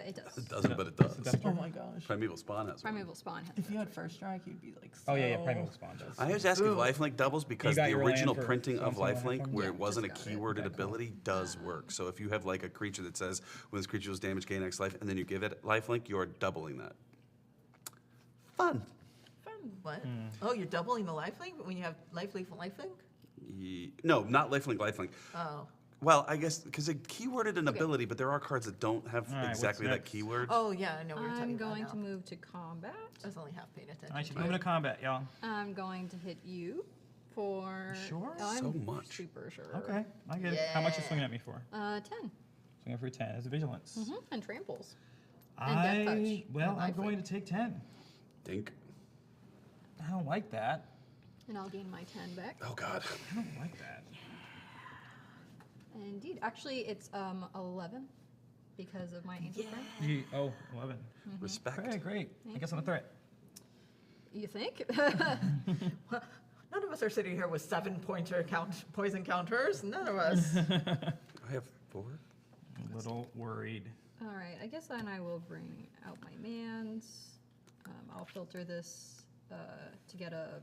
It does. It doesn't, but it It's a does. death Oh trigger? my gosh. Primeval Spawn has one. Primeval Spawn has If it. you had first strike, you'd be like, Oh, yeah, so- Primeval Spawn does. I was asking if Lifelink doubles because got the your land original for printing of something like Lifelink, that? where Yeah, it wasn't a just got it. keyworded Okay, cool. ability, does work. So if you have like a creature that says, when this creature was damaged, gain X life, and then you give it Lifelink, you're doubling that. Fun. What? Oh, you're doubling the lifelink when you have lifelink and lifelink? No, not Lifelink, Lifelink. Oh. Well, I guess because it keyworded an ability, but there are cards that don't have All right, what's exactly that next? keyword. Oh, yeah, I know what you're talking I'm about going now. to move to combat. I was only half paying attention. All right, she's to moving it. to combat, y'all. I'm going to hit you for. Sure? I'm So much. super sure. Okay, I get it. How much you swinging at me for? 10. Swinging for 10 as a vigilance. And tramples. And death touch. Well, And I'm lifelink. going to take 10. Dink. I don't like that. And I'll gain my 10 back. Oh God. I don't like that. Indeed. Actually, it's 11 because of my angel friend. 11. Respect. Okay, great. I guess I'm a threat. You think? None of us are sitting here with 7 poison counters. None of us. I have 4. I'm a little worried. All right. I guess then I will bring out my mans. I'll filter this to get a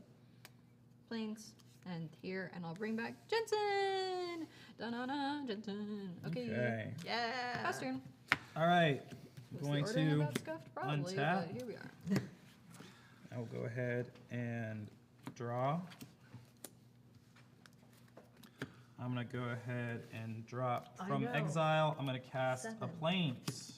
planes and here, and I'll bring back Jensen. Da-na-na, Jensen. Okay. Yeah. Pass turn. All right. Was I'm going the ordering of to that scuffed? Probably, untap. but here we are. I will go ahead and draw. I'm going to go ahead and drop I from know. exile. I'm going to cast a 7. plains.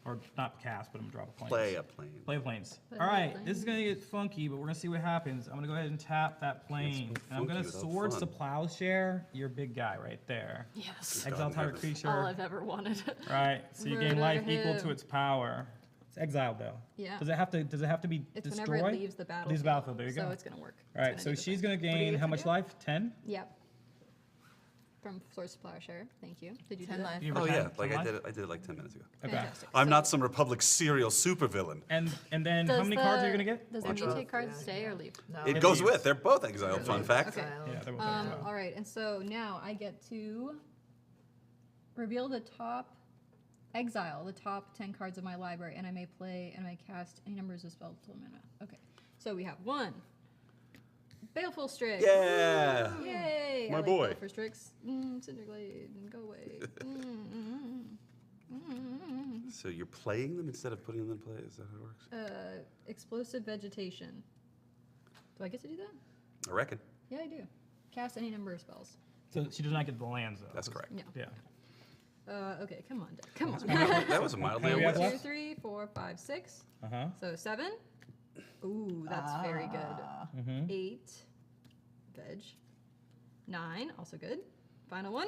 Or not cast, but I'm going to drop a plains. Play a plane. Play plains. Play All right, plains. this is going to get funky, but we're going to see what happens. I'm going to go ahead and tap that plane. It's And I'm going funky to without swords fun. to plowshare your big guy right there. Yes. Exile God, target heavens. creature. All I've ever wanted. Right. So you gain Murder life equal to him. its power. It's exiled though. Yeah. Does it have to be It's destroyed? whenever it leaves the battlefield. Leaves the battlefield. There you so go. it's gonna work. All right. So she's gonna gain how much life? 10. Yep. From Source of Plowshare. Thank you. Did you do 10 that? life. You have Oh a yeah, 10 like I life? did it. I did it like 10 minutes ago. Okay. Fantastic. I'm So not some Republic serial supervillain. And then how does many cards are you the- gonna get? Does the Watch out. mutate card Yeah. stay or leave? No. It It goes leaves. with. They're both exiled. Fun fact. Okay. Yeah. They're both exiled. All right, and so now I get to reveal the top, exile the top 10 cards of my library, and I may play and I may cast any numbers of spells till mana. Okay, so we have 1, Baleful Strix. Yeah. Yay! My I like boy. Baleful Strix. Cinderglade, go away. So you're playing them instead of putting them in play? Is that how it works? Explosive Vegetation. Do I get to do that? I reckon. Yeah, I do. Cast any number of spells. So she does not get the lands though. That's correct. Yeah. Yeah. Okay, come on, Dick. Come on. That was a mildly How many a we have whiff. left? 2, 3, 4, 5, 6. Uh huh. So 7. Ooh, that's very good. Mm-hmm. 8. Veg. 9, also good. Final one.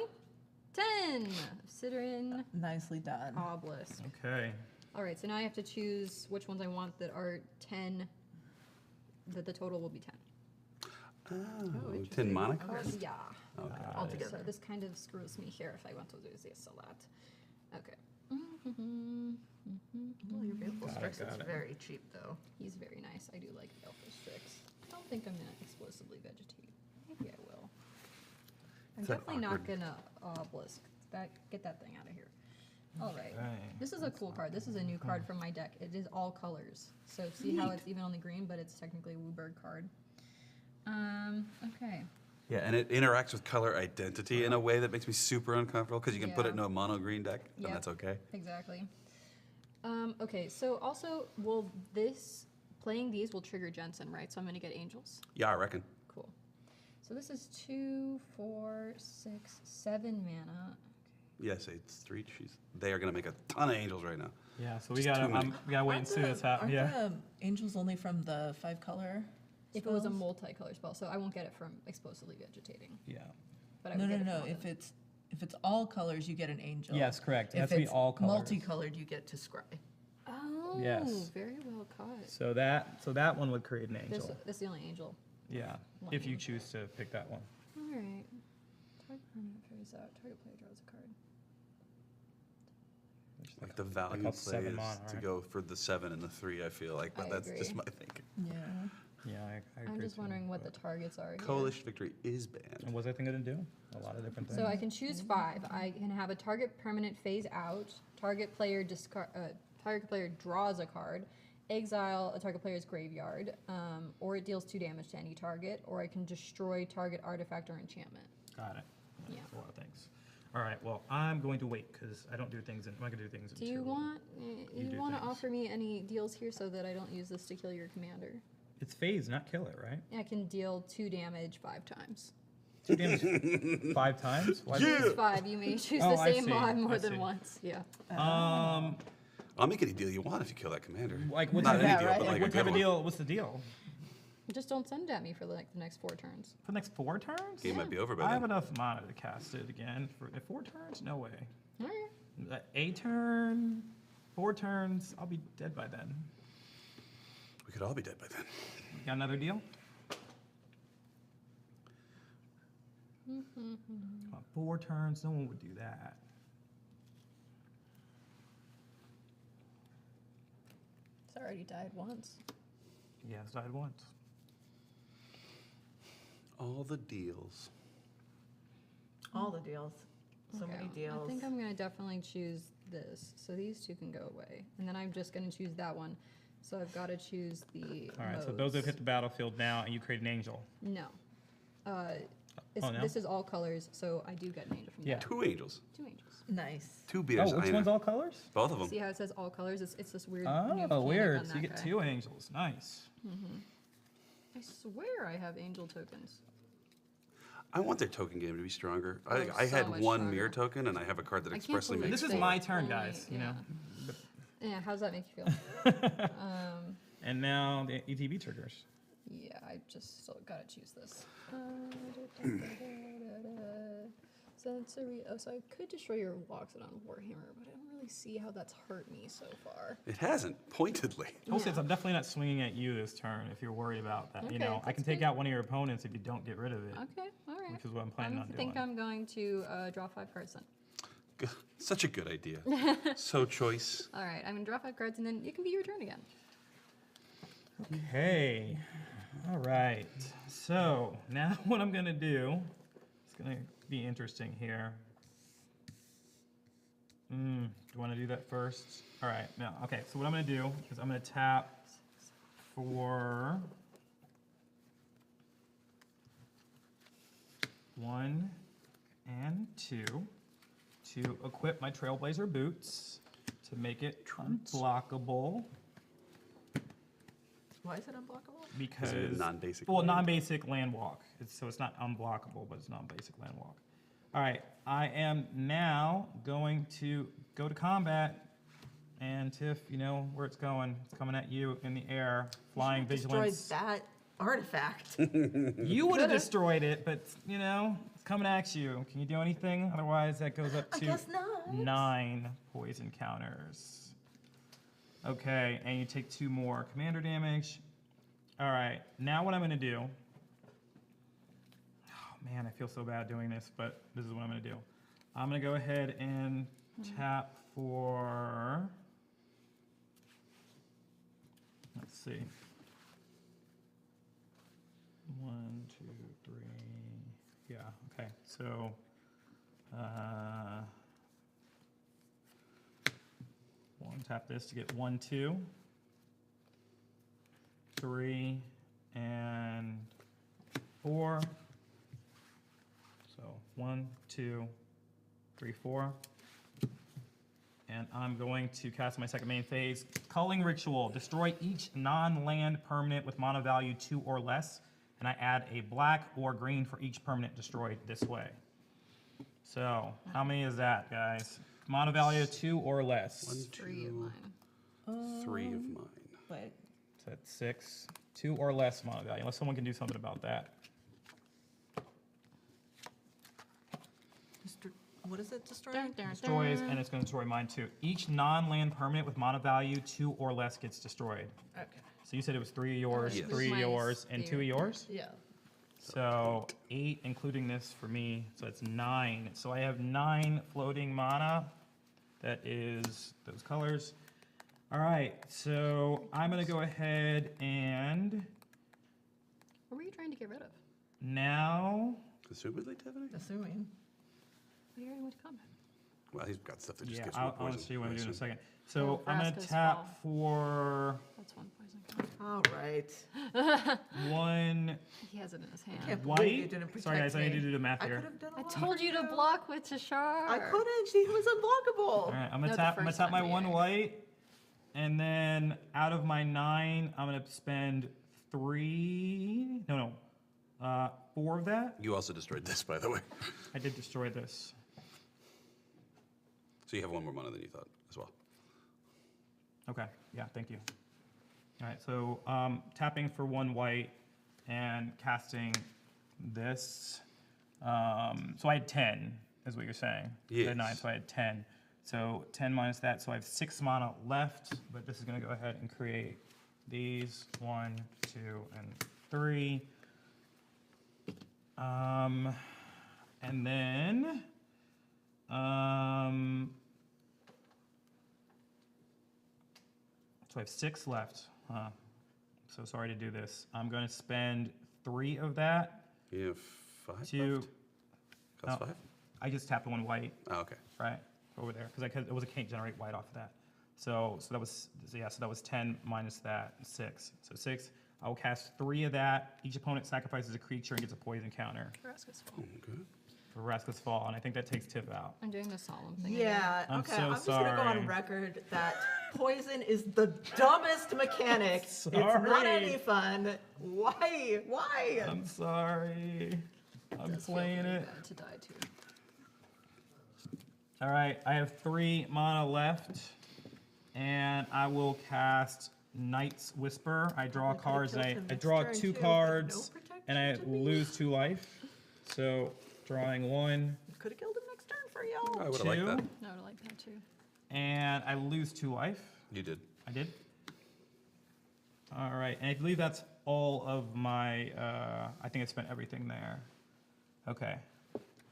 10. Sidrin Nicely done. Obelisk. Okay. All right, so now I have to choose which ones I want that are 10. That the total will be 10. Oh, 10 interesting. mana Okay, cards? yeah. Okay. So Altogether. this kind of screws me here if I want to do this a lot. Okay. Well, your Baleful Got it, Strix got is it. very cheap, though. He's very nice. I do like Baleful Strix. I don't think I'm gonna explosively vegetate. Maybe I will. I'm Is that definitely not awkward? gonna obelisk. Get that thing out of here. All right. Okay. This is a cool card. This is a new card from my deck. It is all colors. So see how it's even on the green, but it's technically a Wooburg card. Okay. Yeah, and it interacts with color identity in a way that makes me super uncomfortable because you can put it Yeah. in a mono green deck, and Yep. that's okay. Exactly. Okay, so also, playing these will trigger Jensen, right? So I'm gonna get angels. Yeah, I reckon. Cool. So this is 2, 4, 6, 7 mana. Yes, it's 3. They are going to make a ton of angels right now. Yeah. So we Just gotta too many. we gotta wait and see this happen. Yeah. Aren't the angels only from the 5-color? If it was a spells? multicolor spell, so I won't get it from explosively vegetating. Yeah. But I No, would no, get it no. from If it's all colors, you get an angel. Yes, correct. It If has to be it's all colors. multicolored, you get to scry. Oh, Yes. very well caught. So that one would create an angel. This is the only angel. Yeah. One If you angel. choose to pick that one. All right. Target permanent phase out. Target player draws a card. Like the value called play 7 is mana, to right? go for the 7 and the 3, I feel like, but I that's just agree. my thinking. Yeah. Yeah, I agree. I'm just too, wondering what the but- targets are here. Coalition victory is And banned. what's that thing gonna do? A lot of different things. So I can choose 5. I can have a target permanent phase out. Target player draws a card. Exile a target player's graveyard, or it deals 2 damage to any target, or I can destroy target artifact or enchantment. Got it. Yeah. That's a lot of things. All right. Well, I'm going to wait because I don't do things. I'm not gonna do things. Do you until want you you do want to things. offer me any deals here so that I don't use this to kill your commander? It's phase, not kill it, right? I can deal 2 damage 5 times. 2 damage 5 times. Why Choose 5. You may choose Oh, the I same see, mod more I than see. once. Yeah. I'll make any deal you want if you kill that commander. Like what Not type any Yeah, deal, right, but like like what a type good of one. deal? What's the deal? Just don't send it at me for like the next 4 turns. For the next 4 turns? Game might be over by I then. have enough mana to cast it again. For 4 turns? No way. All right. A turn, 4 turns, I'll be dead by then. We could all be dead by then. Got another deal? Come on, 4 turns, no one would do that. It's already died once. Yeah, it's died once. All the deals. All the deals. So Okay, many deals. I think I'm gonna definitely choose this. So these 2 can go away. And then I'm just gonna choose that one. So I've gotta choose the All right, so modes. those have hit the battlefield now, and you create an angel. No. Oh, no? This is all colors, so I do get an angel from Yeah. that. 2 angels. 2 angels. Nice. 2 beers. Oh, which I one's know. all colors? Both of them. See how it says all colors? It's this weird new Oh, mechanic weird. on So you that get guy. 2 angels. Nice. I swear I have angel tokens. I want their token game to be stronger. Oh, I had so much 1 mirror stronger. token, and I have a card that I can't expressly believe makes This is they my turn, only- guys, you know. Yeah, how's that make you feel? And now the ETB triggers. Yeah, I just still gotta choose this. Sensory. Oh, so I could destroy your Loxodon Warhammer, but I don't really see how that's hurt me so far. It hasn't, pointedly. Also, Yeah. I'm definitely not swinging at you this turn if you're worried about that. You Okay, know, I can that's take good. out one of your opponents if you don't get rid of it, Okay, all right. which is what I'm planning I on think doing. I'm going to draw 5 cards then. Good. Such a good idea. So choice. All right, I'm gonna draw 5 cards, and then it can be your turn again. Okay. All right. So now what I'm gonna do, it's gonna be interesting here. Do you want to do that first? All right. No. Okay. So what I'm gonna do is I'm gonna tap for 1 and 2 to equip my Trailblazer boots to make it unblockable. Why is it unblockable? Because Is it a non-basic well, land? non-basic land walk. So it's not unblockable, but it's non-basic land walk. All right, I am now going to go to combat, and Tiff, you know where it's going. It's coming at you in the air, flying Destroyed vigilance. that artifact. You would have destroyed it, but you know it's coming at you. Can you do anything? Otherwise, that goes up I to guess not. 9 poison counters. Okay, and you take 2 more commander damage. All right, now what I'm gonna do. Oh man, I feel so bad doing this, but this is what I'm gonna do. I'm gonna go ahead and tap for. Let's see. 1, 2, 3. Yeah. Okay. So. One, tap this to get 1, 2, 3, and 4. So 1, 2, 3, 4. And I'm going to cast my second main phase. Culling Ritual. Destroy each non-land permanent with mana value 2 or less. And I add a black or green for each permanent destroyed this way. So how many is that, guys? Mana value 2 or less. 1, 3 of 2, mine. 3 of mine. Wait. So that's 6. 2 or less mana value, unless someone can do something about that. What is it destroying? Dun, dun, Destroys, dun. and it's going to destroy mine too. Each non-land permanent with mana value 2 or less gets destroyed. Okay. So you said it was 3 of yours, Yes. 3 of My yours, and 2 of spear. yours? Yeah. So 8, including this for me, so it's 9. So I have 9 floating mana. That is those colors. All right, so I'm going to go ahead and What were you trying to get rid of? now. Assumedly, Tiffany? Assuming. We already went to combat. Well, he's got stuff that just Yeah, gets rid of I'll poison. show you what I'm I doing in a assume. second. So Oh, I'm going to Vraska's tap Fall. for That's 1 poison card. All right. 1 He has it in his hand. Can't believe you white. didn't protect Sorry, guys, I need to me. do the math I here. could have done a I lot told you to more. block with Tashar. I couldn't. She was unblockable. All right, I'm gonna No, the tap. I'm gonna first tap my time, 1 yeah. white, and then out of my 9, I'm gonna spend 3. No, 4 of that. You also destroyed this, by the way. I did destroy this. So you have 1 more mana than you thought as well. Okay. Yeah. Thank you. All right. So tapping for 1 white. and casting this. So I had 10, is what you're saying. I had 9, Yes. so I had 10. So 10 minus that, so I have 6 mana left, but this is gonna go ahead and create these 1, 2, and 3. And then, so I have 6 left. So sorry to do this. I'm gonna spend 3 of that You have 5 to. left? Cost 5? I just tapped the 1 white, Oh, okay. right, over there, because it can't generate white off of that. So that was 10 minus that, 6. So 6. I will cast 3 of that. Each opponent sacrifices a creature and gets a poison counter Carrasco's fault. Okay. for Rascal's Fall, and I think that takes Tiff out. I'm doing the solemn thing. again. Yeah, I'm okay. so I'm just gonna go sorry. on record that poison is the dumbest mechanic. It's not Sorry. any fun. Why? Why? I'm sorry. I'm Does feel playing pretty it. bad to die too. All right, I have 3 mana left, and I will cast Knight's Whisper. I draw could've cards, killed and him I next draw turn, 2 too, but cards, no protection and I to me. lose 2 life. So drawing 1, Could have killed him next turn for y'all. I would have liked 2, that. No, I like that too. and I lose 2 life. You did. I did. All right, and I believe that's all of my, I think I spent everything there. Okay.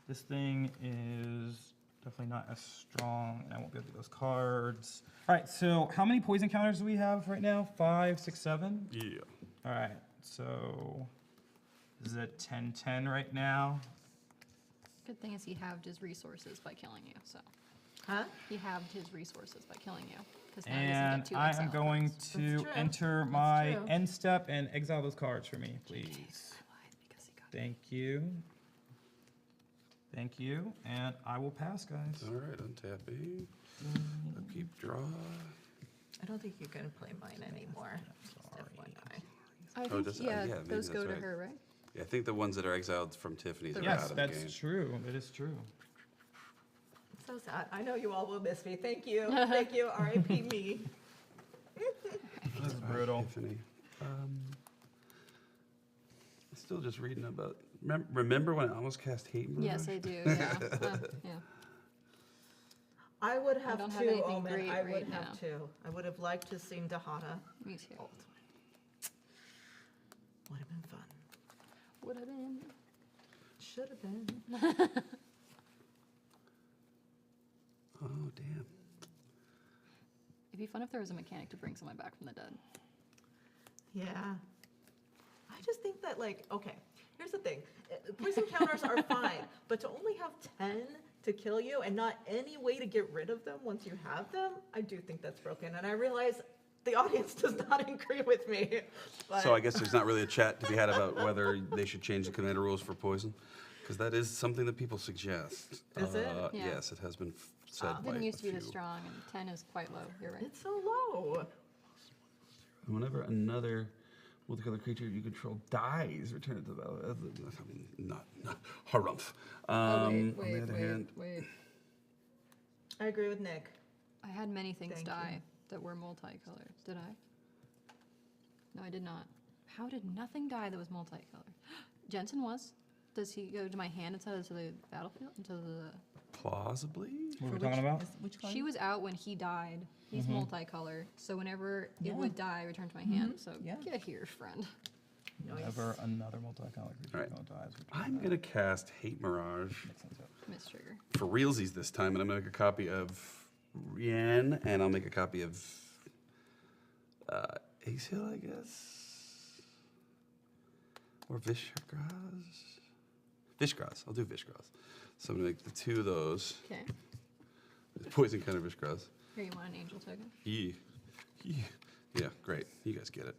This thing is definitely not as strong, and I won't be able to get those cards. All right, so how many poison counters do we have right now? 5, 6, 7? Yeah. All right, so this is at 10-10 right now. Good thing is he halved his resources by killing you. So Huh? he halved his resources by killing you. Because now he And doesn't get 2 I am exile going cards. to That's true. enter That's my true. end step and exile those cards for me, please. Why? Because he got Thank you. Thank you, and I will pass, guys. All right, untapping. Upkeep, draw. I don't think you can play mine anymore. Just FYI. I Oh, think, does- yeah, yeah, maybe those go that's to right. her, right? Yeah, I think the ones that are exiled from Tiffany's are Yes, out of the game. that's true. That is true. So sad. I know you all will miss me. Thank you. Thank you. R.I.P. me. This is brutal. Tiffany. Still just reading about. Remember when I almost cast Hate Mirage? Yes, I do. Yeah. Yeah. I would have don't have to, anything Omen. great I would right have now. to. I would have liked to seen DIHADA. Me too. Would have been fun. Would have been. Should have been. Oh, damn. It'd be fun if there was a mechanic to bring someone back from the dead. Yeah. I just think that, like, okay, here's the thing. Poison counters are fine, but to only have 10 to kill you and not any way to get rid of them once you have them, I do think that's broken. And I realize the audience does not agree with me. But So I guess there's not really a chat to be had about whether they should change the commander rules for poison, because that is something that people suggest. Is it? Yeah. Yes, it has been said by Didn't used a to be few. this strong, and 10 is quite low. You're right. it's so low. And whenever another multicolored creature you control dies, return it to the battle. Not harumph. Oh, On the other hand, wait. I agree with Nick. I had many things Thank die you. that were multicolored. Did I? No, I did not. How did nothing die that was multicolored? Jensen was. Does he go to my hand instead of to the battlefield? Into the. plausibly. What are we talking about? Which She was out when he died. He's Mm-hmm. multicolored. So whenever it Yeah. would die, return to my hand. So Yeah. get here, friend. Whenever another multicolored All right. creature dies. I'm gonna cast Hate Mirage Miss Trigger. for realsies this time, and I'm gonna make a copy of Rien, and I'll make a copy of IXHEL, I guess, or Vishgraz. Vishgraz. I'll do Vishgraz. So I'm gonna make the 2 of those. Okay. Poison counter Vishgraz. Here, you want an angel token? Yeah, great. You guys get it.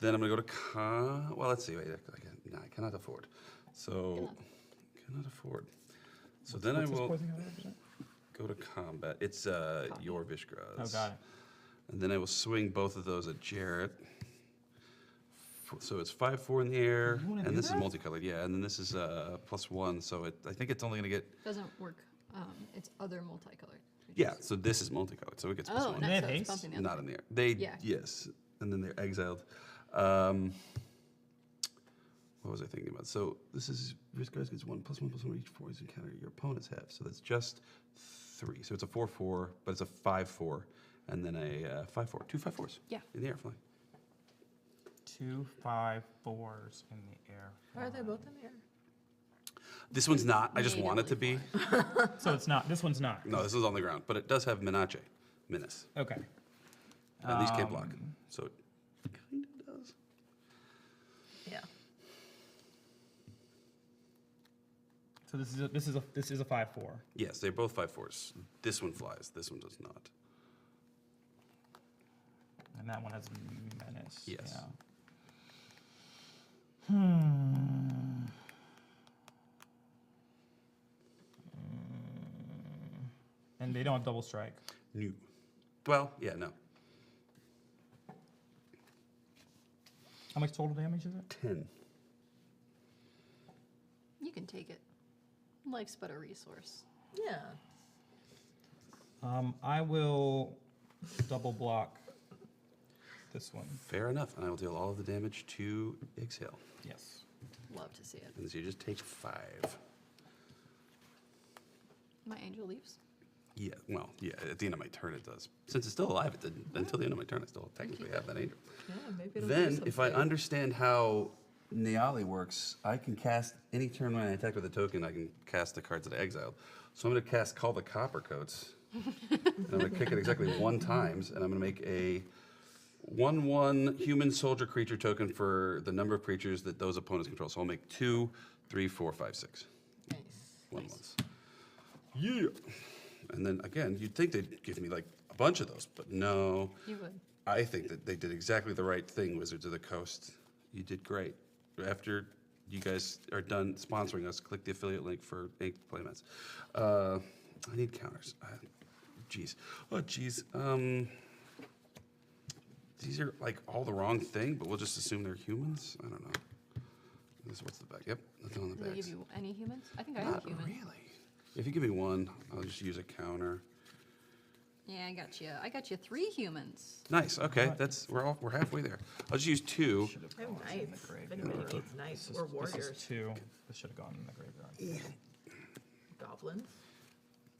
Then I'm gonna go to well, let's see. Wait, I cannot afford. So cannot afford. So then I will go to combat. It's your Vishgraz. Oh, got it. And then I will swing both of those at Jarrett. So it's 5/4 in the air, You wanna and do this is that? multicolored. Yeah, and then this is +1. So I think it's only gonna get. Doesn't work. It's other multicolored. Yeah, so this is multicolored, so it gets Oh, +1. They nice. have So it's haste? bumping the other Not one. in the air. They Yeah. yes, and then they're exiled. what was I thinking about? So this guy gets 1+1+1 each 4 is encounter your opponents have. So that's just 3. So it's a 4/4, but it's a 5/4, and then a 5/4. 2 5/4s. Yeah. In the air flying. 2 5/4s in the air. Are they both in the air? This one's not. I just want it to Natively be. So it's not. This one's not. No, this is on the ground, but it does have menace. Okay. At least can't block. So it kind of does. Yeah. So this is a 5/4. Yes, they're both 5/4s. This one flies. This one does not. And that one has menace. Yes. Yeah. And they don't have double strike. New. Well, yeah, no. How much total damage is it? 10. You can take it. Life's but a resource. Yeah. I will double block this one. Fair enough. And I will deal all of the damage to IXHEL. Yes. Love to see it. And so you just take 5. My angel leaves. Yeah, well, yeah, at the end of my turn it does. Since it's still alive, it didn't. Until the end of my turn, I still technically have that angel. Yeah, maybe it'll do Then, if I something. understand how NEHALI works, I can cast any turn when I attack with a token, I can cast the cards that I exiled. So I'm going to cast Call the Coppercoats. And I'm going to kick it exactly 1 times, and I'm going to make a 1/1 human soldier creature token for the number of creatures that those opponents control. So I'll make 2, 3, 4, 5, 6. Nice. 1/1s. Yeah. And then again, you'd think they'd give me like a bunch of those, but no. You would. I think that they did exactly the right thing, Wizards of the Coast. You did great. After you guys are done sponsoring us, click the affiliate link for 8 playmats. I need counters. Jeez. Oh, jeez. These are like all the wrong thing, but we'll just assume they're humans? I don't know. What's the back? Yep, nothing on the Do they back. give you any humans? I think I have Not a human. really. If you give me 1, I'll just use a counter. Yeah, I got you. I got you 3 humans. Nice. Okay, we're halfway there. I'll just use 2. I have knights. If anybody needs knights or This is warriors. 2. This should have gone in the graveyard. Goblins.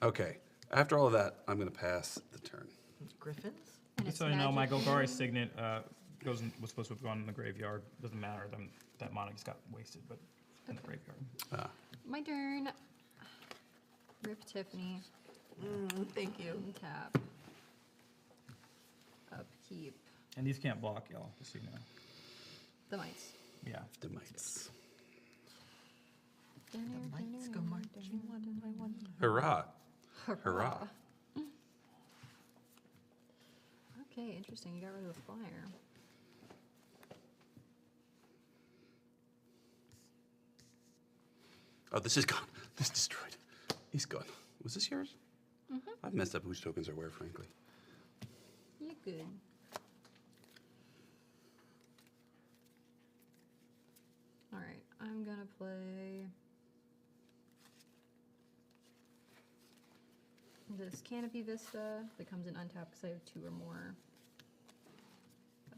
Okay. After all of that, I'm going to pass the turn. Griffins. And Just it's so you know, my magic. Golgari Signet was supposed to have gone in the graveyard. Doesn't matter. That mana just got wasted, but in the graveyard. My turn. Rip Tiffany. Thank you. Tap. Upkeep. And these can't block, y'all, just so you know. The mites. Yeah. The mites. The mites go marching one by one. Hurrah. Hurrah. Okay, interesting. You got rid of the flyer. Oh, this is gone. This destroyed. He's gone. Was this yours? I've messed up whose tokens are where, frankly. You're good. All right, I'm gonna play this Canopy Vista that comes in untapped because I have 2 or more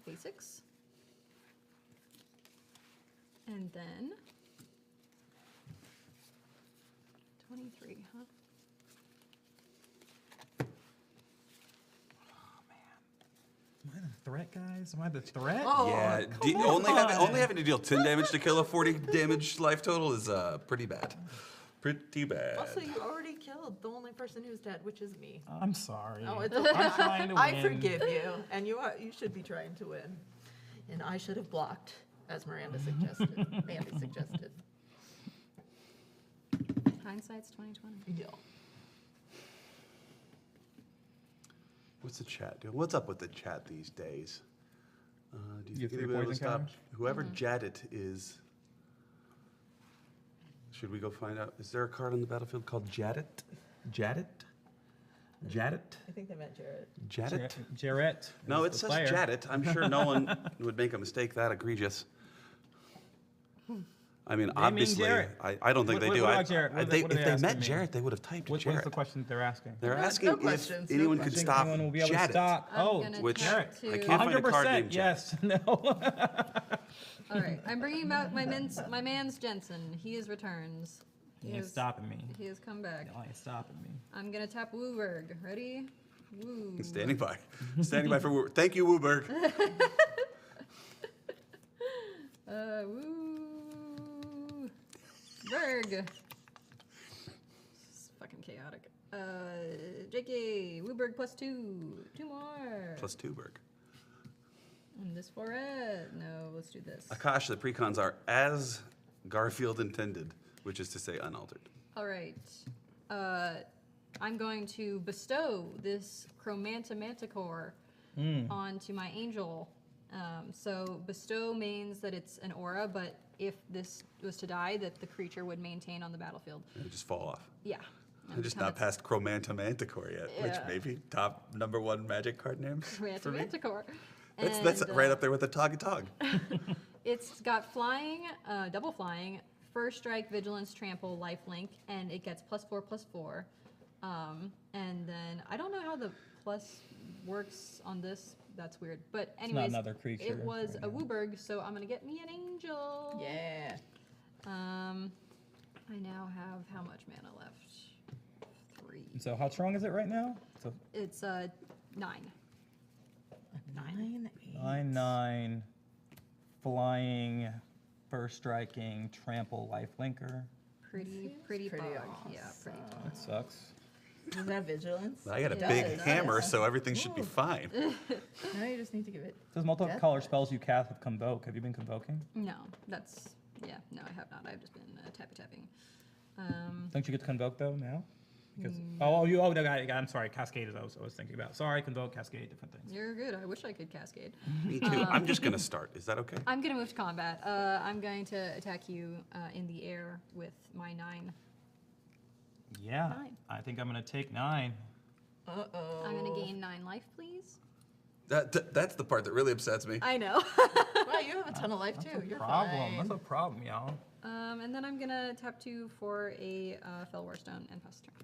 basics. And then 23, huh? Am I the threat, guys? Am I the threat? Oh, Yeah, only having to deal 10 damage to kill a 40 damage life total is pretty bad. Pretty bad. Also, you already killed the only person who's dead, which is me. I'm sorry. Oh, it's I'm okay. trying to win. I forgive you, and you should be trying to win. And I should have blocked, as Miranda suggested. Mandy suggested. Hindsight's 2020. Yeah. What's the chat doing? What's up with the chat these days? Do you You think have 3 anybody will poison stop? counters? Whoever Jarrett is. Should we go find out? Is there a card on the battlefield called Jarrett? Jarrett? Jarrett? I think they meant Jarrett. Jarrett? Jarrett. No, is it the says player. Jarrett. I'm sure no one would make a mistake that egregious. I mean, mean obviously, Jarrett. I don't think What they do. about Jarrett? What are they if they asking met me? Jarrett, they would have typed What's Jarrett. the question that they're asking? They're No asking if questions, no anyone could questions. stop Anyone will be able to Jarrett. stop. I'm Oh, gonna which tap I to- can't find a card 100%. named Jarrett. Yes. No. All right, I'm bringing back my man's Jensen. He is returns. You ain't stopping me. He has come back. Y'all ain't stopping me. I'm gonna tap Wooberg. Ready? Woo. Standing by. Standing by for Woo. Thank you, Wooberg. Woo. Berg. This is fucking chaotic. JK, Wooberg +2. 2 more. Plus 2, Berg. And this for it. No, let's do this. Akash, the precons are as Garfield intended, which is to say unaltered. All right. I'm going to bestow this Chromantimanticore onto my angel. So bestow means that it's an aura, but if this was to die, that the creature would maintain on the battlefield. They just fall off. Yeah. I'm just not past Chromantimanticore yet, which Yeah. maybe top #1 magic card names for me. Chromantimanticore. That's And, right up there with the Tog. It's got flying, double flying, first strike, vigilance, trample, lifelink, and it gets +4/+4. And then I don't know how the plus works on this. That's weird. But anyways, another creature it was right a now. Wooberg, so I'm gonna get me an angel. Yeah. I now have how much mana left? 3. So how strong is it right now? So It's 9. 9, 8. 9/9, flying, first striking, trample, lifelinker. Pretty pretty pog. Yeah, pretty awesome. pog. That sucks. Does that vigilance? I got a It big does. hammer, so everything should be fine. Now you just need to give it. It says multiple color spells you cast with Convoke. Have you been convoking? No, that's no, I have not. I've just been tapping. Don't you get to convoke though now? Because I'm sorry, Cascade is what I was thinking about. Sorry, Convoke, Cascade, different things. You're good. I wish I could cascade. Me too. I'm just gonna start. Is that okay? I'm gonna move to combat. I'm going to attack you in the air with my 9. Yeah, 9. I think I'm gonna take 9. Uh-oh. I'm gonna gain 9 life, please. That's the part that really upsets me. I know. Wow, you have a ton of life too. You're Problem. fine. That's a problem, y'all. And then I'm gonna tap 2 for a Fell Warstone and pass turn.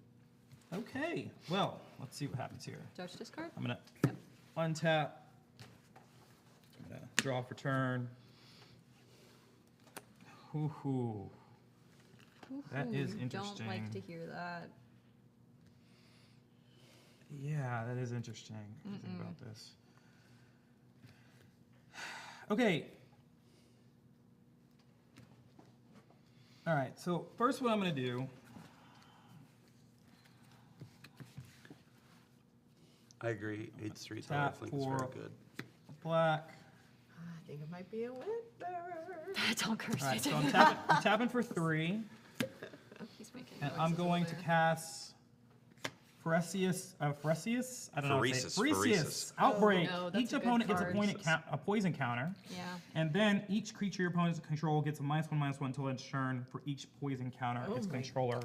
Okay, well, let's see what happens here. Judge discard. I'm gonna Yep. untap. I'm gonna draw for turn. Hoo-hoo. That is Don't interesting. like to hear that. Yeah, that is interesting. What do you think about this? Okay. All right, so first what I'm gonna do, I agree. 8 street Tap lifelink is very for- good. black. I think it might be a winter. Don't curse All right, it. so I'm tapping for 3, He's making and noises I'm over going to there. cast Phyrexius. I don't know. How to say it. Phyresis, Phyresis. Outbreak. no, that's Each a good opponent gets card. a poison counter, Yeah. and then each creature your opponents control gets a -1/-1 until its turn for each poison counter its controller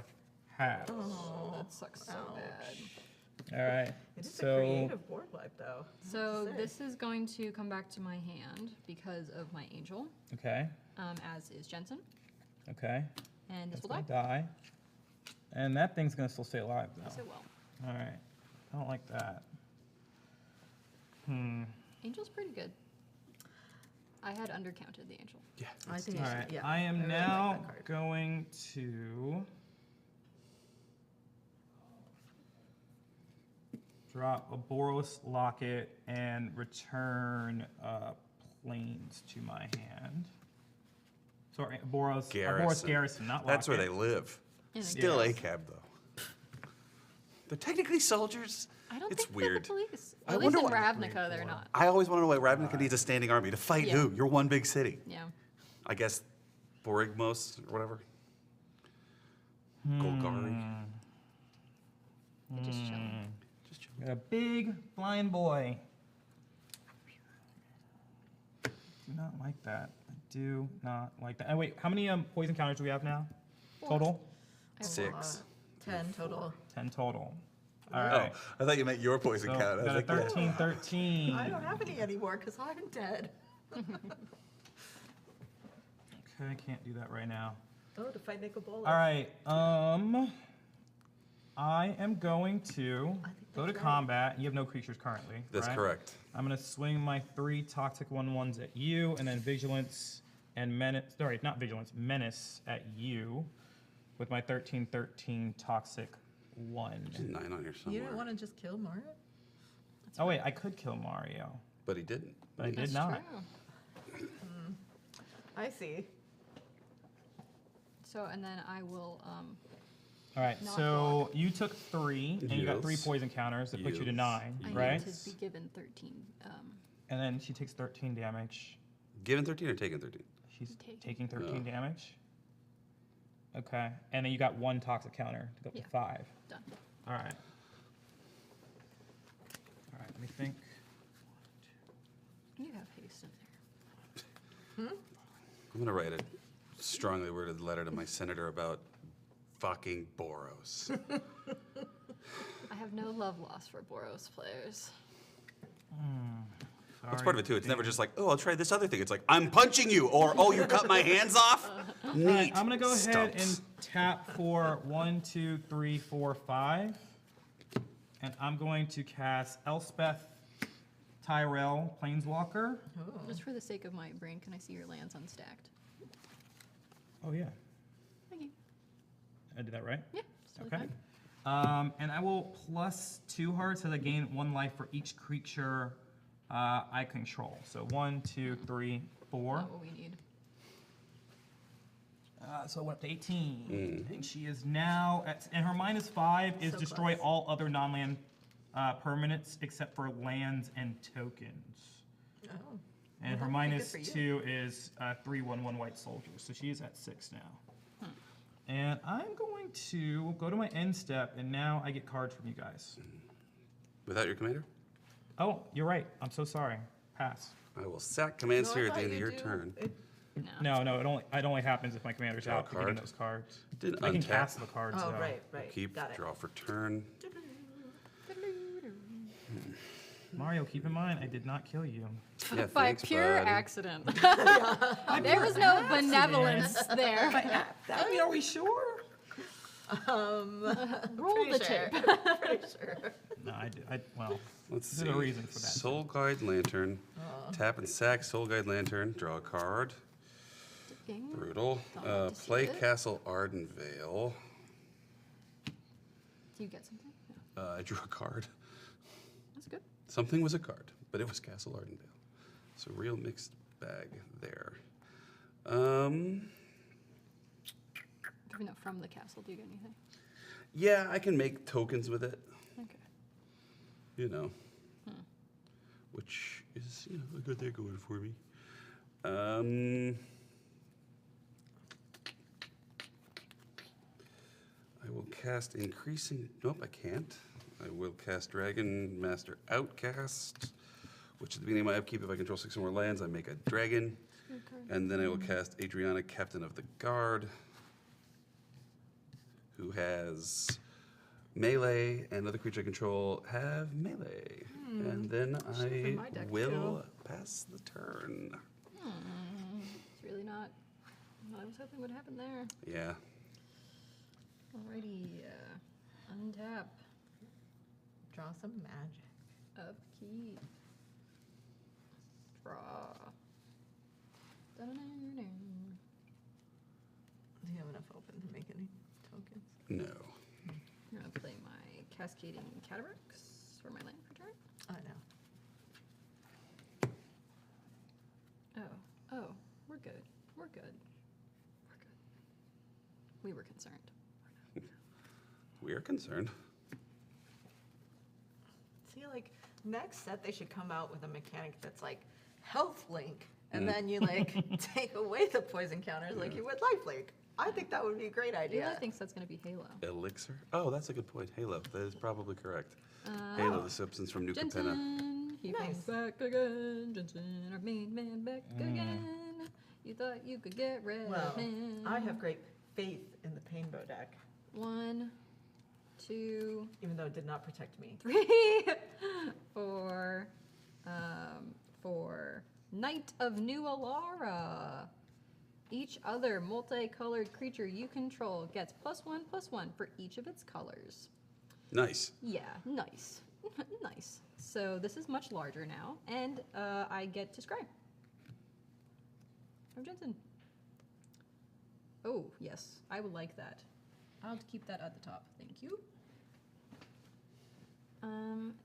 has. Oh, that sucks so bad. All right. It is So a creative board wipe though. So say. this is going to come back to my hand because of my angel, okay, as is Jensen, okay. and this That's will gonna die. die. And that thing's gonna still stay alive though. Yes, it will. All right. I don't like that. Angel's pretty good. I had undercounted the angel. Yeah. I think. All you should- right. Yeah, I am really like now that card. going to drop a Boros Locket and return planes to my hand. Sorry, Boros Garrison, not That's where Locket. they live. In the Still Garrison. ACAB though. They're technically soldiers. I don't It's think weird. they're the police. I At least in wonder what- Ravnica, they're not. I always want to know why Ravnica needs a standing army to fight Yeah. who? You're one big city. Yeah. I guess Borigmos or whatever. Golgari. They're just chilling. Just chill. Got a big blind boy. Do not like that. I do not like that. Oh, wait, how many poison counters do we have now? Total? I have 6. 10 total. 10 total. All Oh, right. I thought you meant your poison So, count. I was got a like, yeah. 13, 13. I don't have any anymore because I'm dead. Okay, I can't do that right now. Oh, to fight Nicol Bolas. All right. I am going to go to that's right. combat. You have no creatures currently. That's right? correct. I'm going to swing my 3 toxic 1/1s at you, and then vigilance and menace. Sorry, not vigilance, menace at you, with my 13/13 toxic 1. There's a 9 on here somewhere. You didn't want to just kill Mario? Oh wait, I could kill Mario, But he didn't. but I did That's not. true. I see. So, and then I will, All right, Not so you took 3, and you got 3 Yes. poison counters that puts you to Yes. 9, I right? need to be given 13. And then she takes 13 damage. Given 13 or taken 13? She's Taking. taking 13 Oh. damage. Okay, and then you got 1 toxic counter to go up Yeah. to 5. Done. All right. All right, let me think. You have haste in there. I'm going to write a strongly worded letter to my senator about fucking Boros. I have no love lost for Boros players. That's part of it too. It's never just like, oh, I'll try this other thing. It's like, I'm punching you, or oh, you cut my hands off. Neat. All right, I'm gonna go ahead Stumps. and tap for 1, 2, 3, 4, 5. And I'm going to cast Elspeth Tyrell Planeswalker. Just for the sake of my brain, can I see your lands unstacked? Oh yeah, Thank you. I did that right? Yeah. it's totally Okay. fine. And I will plus 2 hearts so I gain 1 life for each creature I control. So 1, 2, 3, 4. Not what we need. So I went up to 18. And she is now at, and her -5 is So destroy close. all other non-land permanents except for lands and tokens. Oh. And her Well, that's pretty good for -2 is 3/1/1 white soldiers. So she is at 6 now. And I'm going to go to my end step, and now I get cards from you guys. Without your commander? Oh, you're right. I'm so sorry. Pass. I will sack command No, I sphere at the thought end of you your do. turn. No, it only happens if my commander's Draw a out for getting card. those cards. Didn't I can untap. cast the cards Oh, though. right. Keep, Got it. draw for turn. Mario, keep in mind, I did not kill you. Yeah, By thanks, pure bud. accident. There was no benevolence there. I mean, are we sure? Roll the Pretty chip. sure. Pretty sure. No, well, Let's there's see. a reason for that. Soul Guide Lantern. Tap and sack Soul Guide Lantern. Draw a card. Ding. Brutal. Don't want to see Play it. Castle Ardenvale. Do you get something? No. I drew a card. That's good. Something was a card, but it was Castle Ardenvale. So real mixed bag there. Even though from the castle, do you get anything? Yeah, I can make tokens with it, Okay. you know. Which is, a good thing going for me. I will cast increasing, nope, I can't. I will cast Dragon Master Outcast, which at the beginning of my upkeep, if I control 6 or more lands, I make a dragon. And then I will cast Adriana, Captain of the Guard, who has melee, and other creature I control have melee. And then Should've been I my deck, will pass the turn. It's really not what I was hoping would happen there. Yeah. Alrighty. Untap. Draw some magic. Upkeep. Draw. Da-da-da-da-da. Do you have enough open to make any tokens? No. I'm gonna play my Cascading Cataracts for my land for turn. Oh, no. Oh, we're good. We're good. We're good. We were concerned. We are concerned. See, like, next set they should come out with a mechanic that's like health link, and then you like take away the poison counters like you would life link. I think that would be a great idea. Halo thinks that's gonna be Halo. Elixir? Oh, that's a good point. Halo. That is probably correct. Halo, the substance from New Capenna. Jensen, he Nice. comes back again. Jensen, our main man back again. You thought you could get rid Well, of him. I have great faith in the PAINBOW deck, 1, 2, even though it did not protect me. 3, 4, for Knight of New Alara. Each other multicolored creature you control gets +1/+1 for each of its colors. Nice. Yeah, nice. Nice. So this is much larger now, and I get to scry. From Jensen. Oh, yes, I would like that. I'll keep that at the top. Thank you.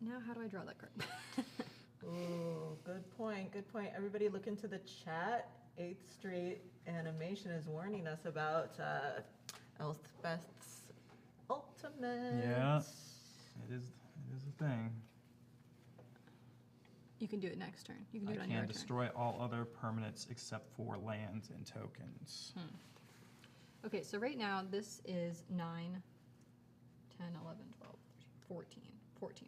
Now how do I draw that card? Ooh, good point, good point. Everybody look into the chat. 8th Street Animation is warning us about Elspeth's ultimate. Yeah, it is a thing. You can do it next turn. You can do I it on your can turn. destroy all other permanents except for lands and tokens. Okay, so right now this is 9, 10, 11, 12, 14. 14.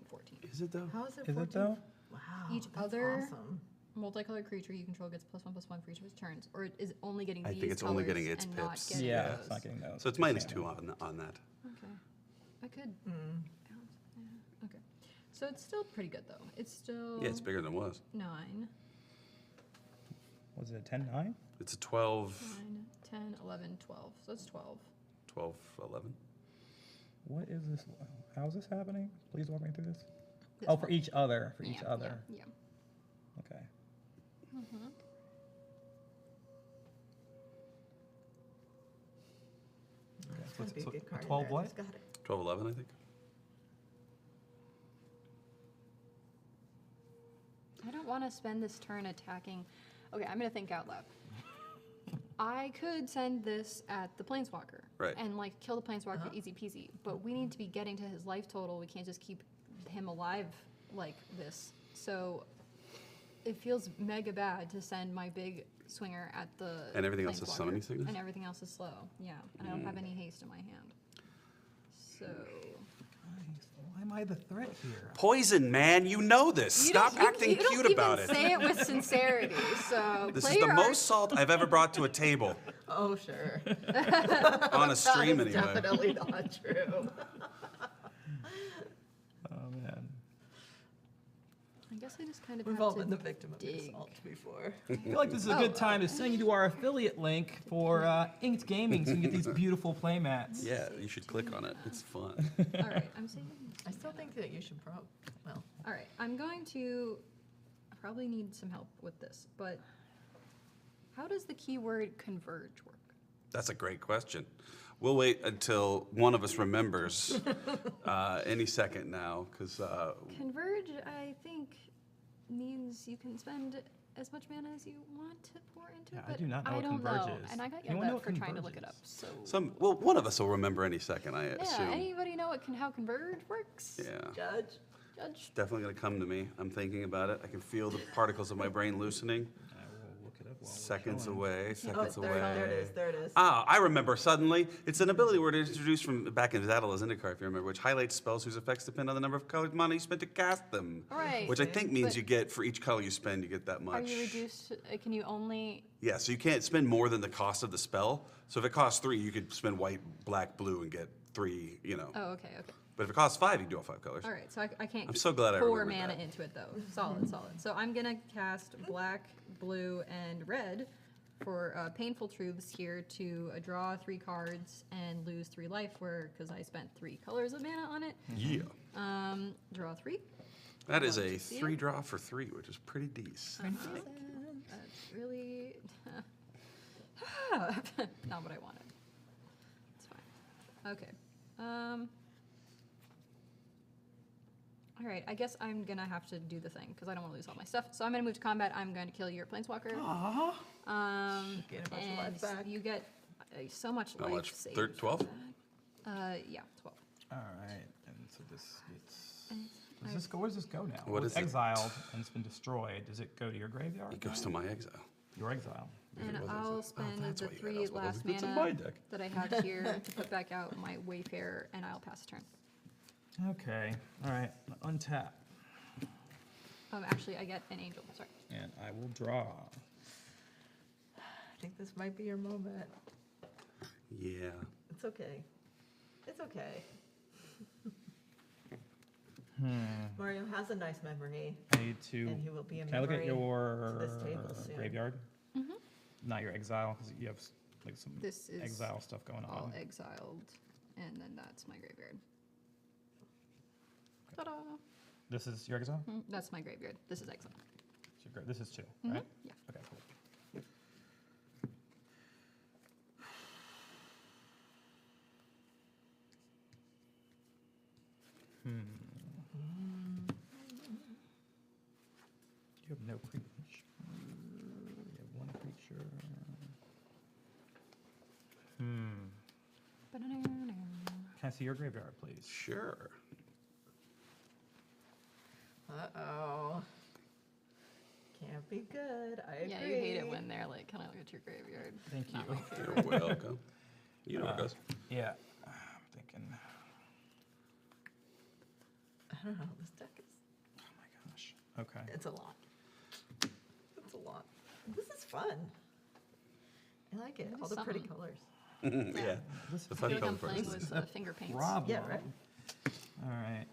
Is it though? How is it Is 14? it though? Wow, Each that's other awesome. multicolored creature you control gets +1/+1 for each of its turns, or is it only getting I these think it's only colors getting its and not pips. getting Yeah, those? it's not getting those. So it's -2 on that. Okay, I could. Mm. Yeah, okay, so it's still pretty good though. It's still Yeah, it's bigger than it was. 9, Was it a 10-9? It's a 12, 9, 10, 11, 12. So it's 12. 12, 11. What is this? How is this happening? Please walk me through this. This Oh, one. for each other. For each Yeah, other. Yeah. Okay. Okay, It's so gonna it's- be a so good card. 12 in there. what? Just got it. 12, 11, I think. I don't want to spend this turn attacking. Okay, I'm gonna think out loud. I could send this at the planeswalker, Right. and like kill the planeswalker easy peasy. But we need to be getting to his life total. We can't just keep him alive like this. So it feels mega bad to send my big swinger at the And everything else is planeswalker. summoning sickness? And everything else is slow. Yeah, and I don't have any haste in my hand. So Why am I the threat here? Poison, man, you know this. Stop acting you cute don't about even it. say it with sincerity. So This play is the your most salt I've ever brought to a table Oh, sure. on a stream That is anyway. definitely not true. Oh, man. I guess I just kind of We've have all to been the victim of dig. assault before. I feel like this is a good time to send you to our affiliate link for Inked Gaming so you can get these beautiful playmats. Yeah, you should click on it. It's fun. All right, I'm saying. I still think that you should well, All right, I'm going to. I probably need some help with this, but how does the keyword converge work? That's a great question. We'll wait until one of us remembers any second now, because Converge, I think, means you can spend as much mana as you want to pour into Yeah, it. I But do not know I what don't converge know, is. and I got Anyone yelled know at what for trying to converge look it up. is? So one of us will remember any second, I yeah, assume. anybody know how converge works? Yeah, Judge. Judge. definitely gonna come to me. I'm thinking about it. I can feel the particles of my brain loosening. I will look it up while we're Seconds showing. away, Oh, seconds there away. it is. There it is. Ah, I remember suddenly. It's an ability word introduced from back in Zadala's Zendikar, if you remember, which highlights spells whose effects depend on the number of colored mana you spent to cast them. Right. Which I think means But- you get, for each color you spend, you get that much. Are you reduced? Can you only? Yeah, so you can't spend more than the cost of the spell. So if it costs 3, you could spend white, black, blue, and get 3, Oh, okay, okay. But if it costs 5, you can do all 5 colors. All right, so I can't. I'm so glad I pour remembered mana that. into it though. Solid, solid. So I'm gonna cast black, blue, and red for Painful Truths here to draw 3 cards and lose 3 life, because I spent 3 colors of mana on it. Yeah. Draw 3. That is Love a to see it. 3 draw for 3, which is pretty decent. That's really not what I wanted. It's fine. Okay. All right, I guess I'm gonna have to do the thing because I don't want to lose all my stuff. So I'm gonna move to combat. I'm going to kill your planeswalker. Get a bunch of life back. You get so much How life much? saved. 12? Yeah, 12. All right, and so this gets. And Does this go? Where does this go now? What Well, is it's it? exiled and it's been destroyed. Does it go to your graveyard? It goes to my exile. Your exile. And it was I'll exile. spend that's the why you had 3 Elspeth. last It's in my mana deck. that I have here to put back out my Wayfarer, and I'll pass a turn. Okay. All right. Untap, Actually, I get an angel. Sorry. and I will draw. I think this might be your moment. Yeah. It's okay. It's okay. Mario has a nice memory, I need to. and he will be a Can I look at memory your to this table soon. graveyard? not your exile, because you have like some This is exile stuff going all on. exiled, and then that's my graveyard. Ta-da! This is your exile? That's my graveyard. This is exile. This is 2, right? Yeah. Okay, cool. You have no creature. You have 1 creature. Can I see your graveyard, please? Sure. Uh-oh. Can't be good. I agree. Yeah, you hate it when they're like, "Can I look at your graveyard?" Thank you. You're welcome. You know how it goes. Yeah, I'm thinking. I don't know. This deck is. Oh my gosh. Okay. It's a lot. It's a lot. This is fun. I like it. It All is the pretty something. colors. Yeah. This The I fun feel like color I'm part playing is with finger paints. Problem. Yeah, right. All right.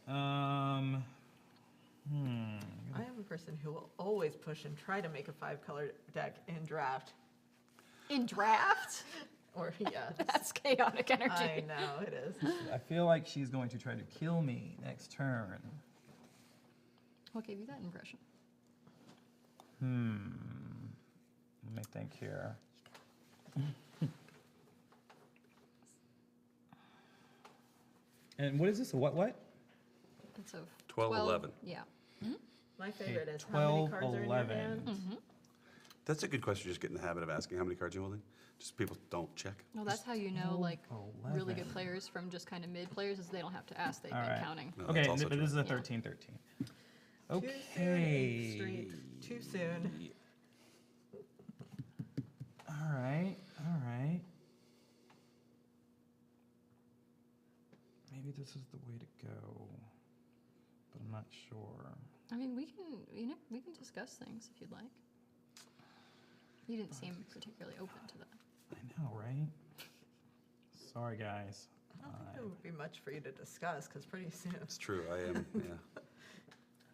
I am a person who will always push and try to make a 5-color deck in draft. In draft? Or, yeah. That's chaotic energy. I know, it is. I feel like she's going to try to kill me next turn. What gave you that impression? Let me think here. And what is this? A what? It's a 12, 11. Yeah. My favorite is how many 12, cards are in your 11. hand? That's a good question. Just get in the habit of asking how many cards you're holding. Just people don't check. Well, that's how you know, like, 11. really good players from just kind of mid players is they don't have to ask, they've All been right. counting. No, Okay, that's also but true. this is a Yeah. 13, 13. Too soon, 8th Street. Okay. Too soon. All right, all right. Maybe this is the way to go, but I'm not sure. I mean, we can discuss things if you'd like. You didn't seem particularly open to that. I know, right? Sorry, guys. I don't think there would be much for you to discuss, because pretty soon. It's true. I am. Yeah.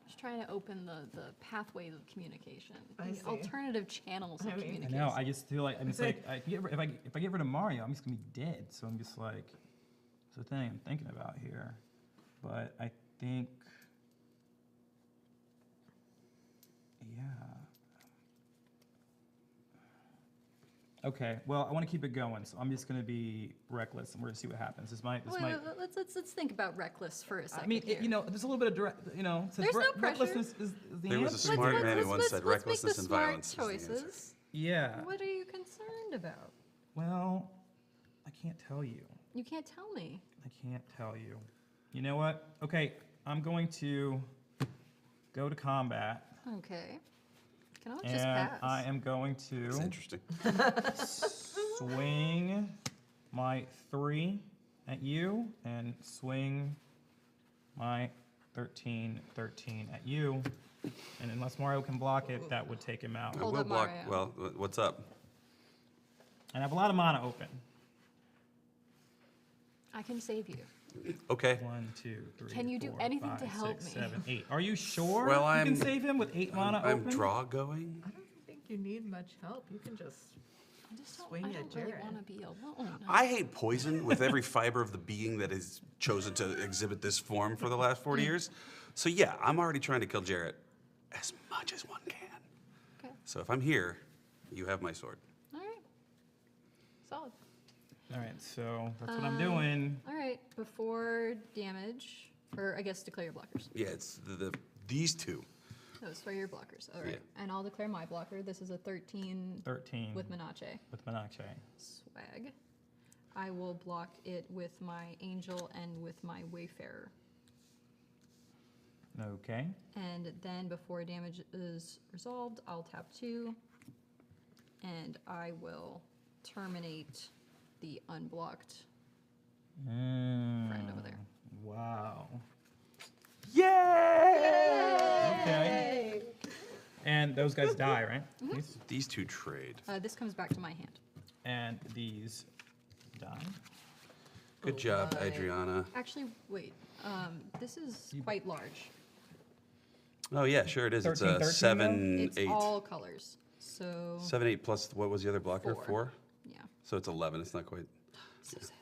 Just trying to open the pathways of communication, I the see. alternative channels of I mean- I communication. know. I just feel like I'm just like if I get rid of Mario, I'm just gonna be dead. So I'm just like, it's the thing I'm thinking about here. But I think, yeah. Okay. Well, I want to keep it going, so I'm just gonna be reckless, and we're gonna see what happens. This might. Let's think about reckless for a second. I mean, here. there's a little bit of direct, since There's no pressure. recklessness is the There was a answer. smart man who once said let's make recklessness the and smart violence is the answer. choices. Yeah. What are you concerned about? Well, I can't tell you. You can't tell me. I can't tell you. You know what? Okay, I'm going to go to combat, Okay. Can I just and pass? I am going It's to interesting. swing my 3 at you and swing my 13 at you. And unless Mario can block it, that would take him out. I Hold will up, block. Mario. Well, what's up? And I have a lot of mana open. I can save you. Okay. 1, 2, 3. Can you do 4, anything 5, to help 6, me? 7, 8. Are you sure Well, you can I'm- save him with 8 mana I'm open? draw going. I don't think you need much help. You can just. I just don't, Swing I at don't really Jarrett. want to be alone. I hate poison with every fiber of the being that has chosen to exhibit this form for the last 40 years. So yeah, I'm already trying to kill Jarrett as much as one can. Okay. So if I'm here, you have my sword. All right. Solid. All right, so that's what I'm doing. All right. Before damage, or I guess declare your blockers. Yeah, it's these two. Those are your blockers. All right. Yeah. And I'll declare my blocker. This is a 13 13 with Menache. with Menache. Swag. I will block it with my Angel and with my Wayfarer. Okay. And then before damage is resolved, I'll tap 2. And I will terminate the unblocked friend over there. Wow. Yay! Okay. And those guys die, right? These two trade. This comes back to my hand. And these die. Good job, Alright. Adriana. Actually, wait. This is quite large. Oh yeah, sure it is. It's 13, a 13 7, It's 8. all colors. So 7, 8 plus, what was the other blocker? 4. 4? yeah, So it's 11. It's not quite. so sad.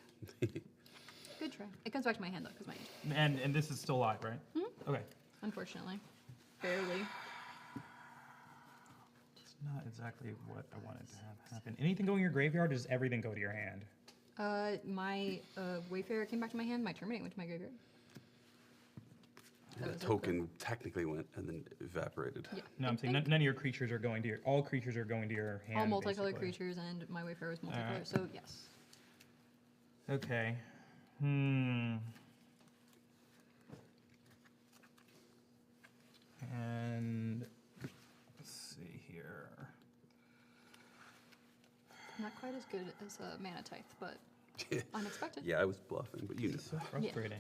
Good try. It comes back to my hand though, because my age. And this is still live, right? Okay. Unfortunately, barely. It's not exactly what I wanted to have happen. Anything go in your graveyard, or does everything go to your hand? My Wayfarer came back to my hand. My Terminate went to my graveyard. That The was it, token technically went and then evaporated. Yeah. No, I'm saying none of your creatures are going to your. All creatures are going to your hand. All multicolored basically. creatures, and my Wayfarer was multicolored. Alright. So yes. Okay. And let's see here. Not quite as good as a Mana Tithe, but unexpected. Yeah, I was bluffing, but you know. It's so frustrating.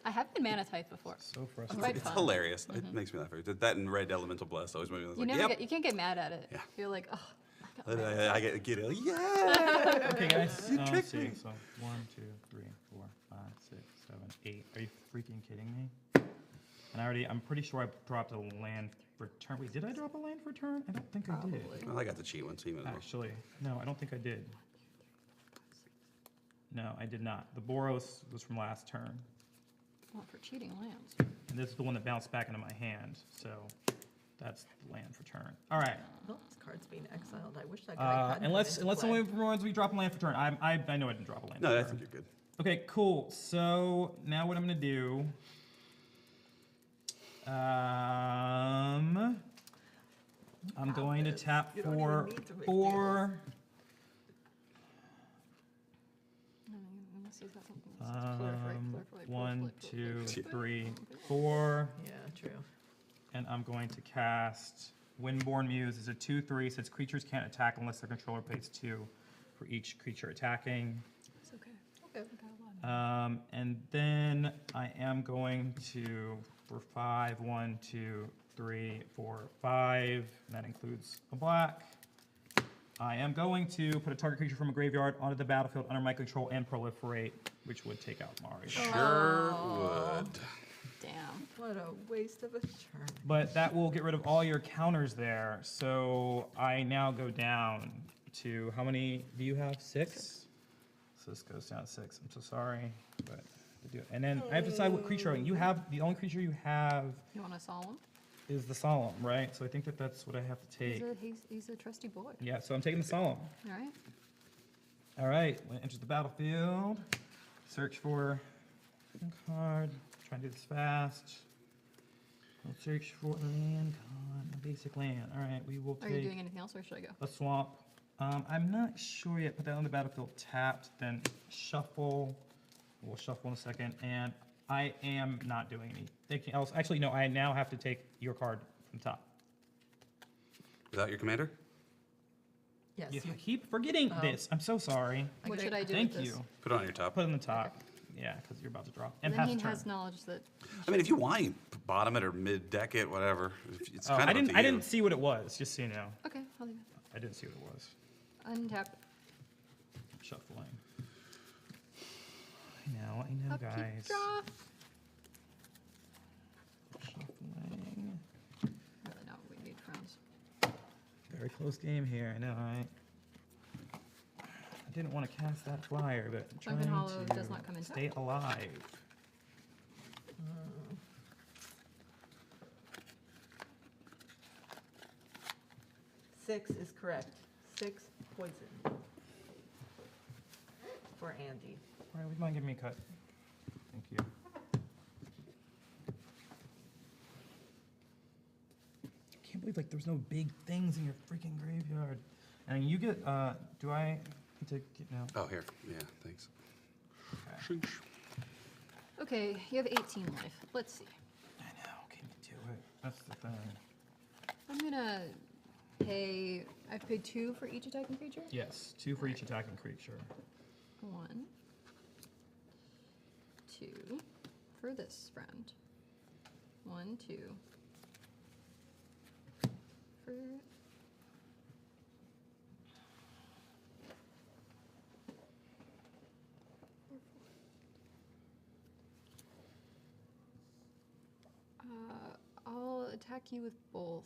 I have been Mana Tithe before. So It's frustrating. quite It's fun. hilarious. It makes me laugh. That and Red Elemental Blast always makes me You like, never yep. get, you can't get mad at it. Yeah. You're like, oh, I got And mad. I get it. Yeah. Okay, guys. You Let's tricked see. me. So 1, 2, 3, 4, 5, 6, 7, 8. Are you freaking kidding me? And I'm pretty sure I dropped a land for turn. Wait, did I drop a land for turn? I don't think I did. Probably. Well, I got the cheat one, so you might as well. Actually, no, I don't think I did. No, I did not. The Boros was from last turn. Well, for cheating lands. And this is the one that bounced back into my hand. So that's the land for turn. All right. Oh, this card's being exiled. I wish that guy hadn't Unless come into play. someone reminds we drop a land for turn. I know I didn't drop a land No, for I turn. think you're good. Okay, cool. So now what I'm gonna do? I'm going to this. tap You don't even for need to make 4. Unless he's got something else. Proliferate, 1, 2, proliferate. 3, 4, Yeah, true. and I'm going to cast Windborn Muse. It's a 2/3. Says creatures can't attack unless their controller pays 2 for each creature attacking. It's okay. Okay. I got a lot. And then I am going to, for 5, 1, 2, 3, 4, 5, and that includes a black. I am going to put a target creature from a graveyard onto the battlefield under my control and proliferate, which would take out Mario. Sure would. Damn. What a waste of a turn. But that will get rid of all your counters there. So I now go down to, how many do you have? 6? So this goes down to 6. I'm so sorry, but to do it. And then I have to decide what creature you have. The only creature you have You want a solemn? is the Solemn, right? So I think that that's what I have to take. He's a trusty boy. Yeah, so I'm taking the Solemn. All right. All right, when it enters the battlefield, search for a card. Try and do this fast. We'll search for a land card, a basic land. All right, we will Are you take doing anything else, or should I go? a swamp. I'm not sure yet. Put that on the battlefield tapped, then shuffle. We'll shuffle in a second, and I am not doing anything else. Actually, no, I now have to take your card from the top. Without your commander? Yes. You keep forgetting this. I'm so sorry. What should I do Thank with you. this? Put it on your top. Put it on the top. Yeah, because you're about to draw. And Then pass he the turn. has knowledge that. I mean, if you want, you can bottom it or mid-deck it, whatever. It's Oh, kind of I up didn't. to I you. didn't see what it was. Just so you know, Okay, I'll leave I didn't see what it was. it. Untap. Shuffling. I know, Upkeep, guys. draw. Shuffling. Really not what we need, friends. Very close game here. I know, right? I didn't want to cast that flyer, but I'm Sunken trying Hollow to does not come in stay alive. Six is correct. 6 poison. For Andy. All right, would you mind giving me a cut? Thank you. I can't believe like there's no big things in your freaking graveyard. And you get, do I need to get now? Oh, here. Yeah, thanks. Okay. Shoosh. Okay, you have 18 life. Let's see. I know, can you do it? That's the thing. I'm gonna pay. I've paid 2 for each attacking creature. Yes, 2 for each attacking creature. 1, 2 for this friend. 1, 2 for. I'll attack you with both.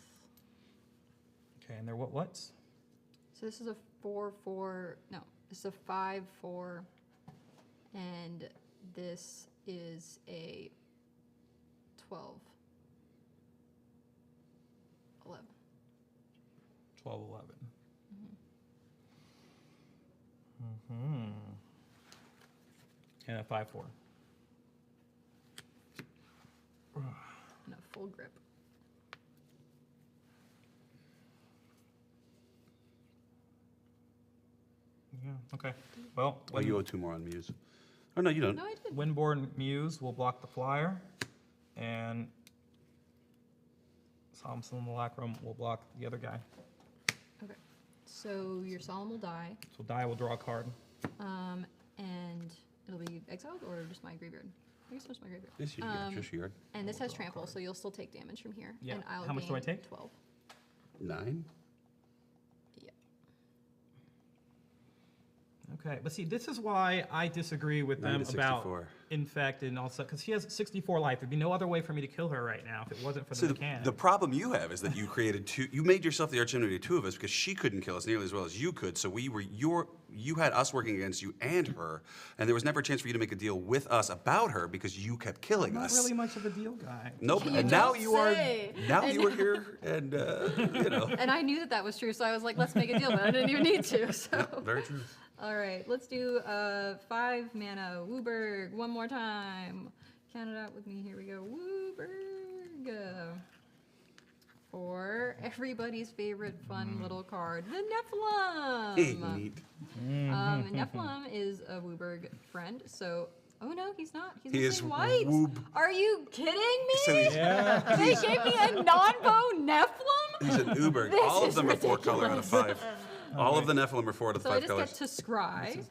Okay, and they're what's? So this is a 4/4. No, this is a 5/4, and this is a 12/11. 12/11. Mm-hmm. And a 5/4. And a full grip. Yeah. Okay. Well, Oh, you owe 2 more on Muse. Oh, no, you don't. No, I did. Windborne Muse will block the flyer, and Solemn Simulacrum will block the other guy. Okay. So your Solemn will die, So die will draw a card. and it'll be exiled or just my graveyard. I guess just my graveyard. Yes, you just your yard. And this has trample, so you'll still take damage from here. Yeah. And I'll How much do I gain take? 12. 9? Yeah. Okay, but see, this is why I disagree with 9 them to about 64. infect and all stuff, because she has 64 life. There'd be no other way for me to kill her right now if it wasn't for So the mechanic. the problem you have is that you created 2. You made yourself the arch enemy to 2 of us because she couldn't kill us nearly as well as you could. So you had us working against you and her, and there was never a chance for you to make a deal with us about her because you kept killing Not us. really much of a deal guy. Nope. You And now don't you are. say. Now you are here, and you know. And I knew that was true, so I was like, let's make a deal, but I didn't even need to. So. Very true. All right, let's do 5 mana Wooburg one more time. Count it out with me. Here we go. Wooburg. For everybody's favorite fun little card, the Nephilim. Hey, neat. Nephilim is a Wooburg friend, so. Oh no, he's not. He's He is missing white. Woob. Are you kidding me? So he's, Yeah. They gave me a non-bow Nephilim? he's an Uber. This All of is them are 4 color out of 5. All of the Nephilim are 4 out of So I 5 just colors. get to scry.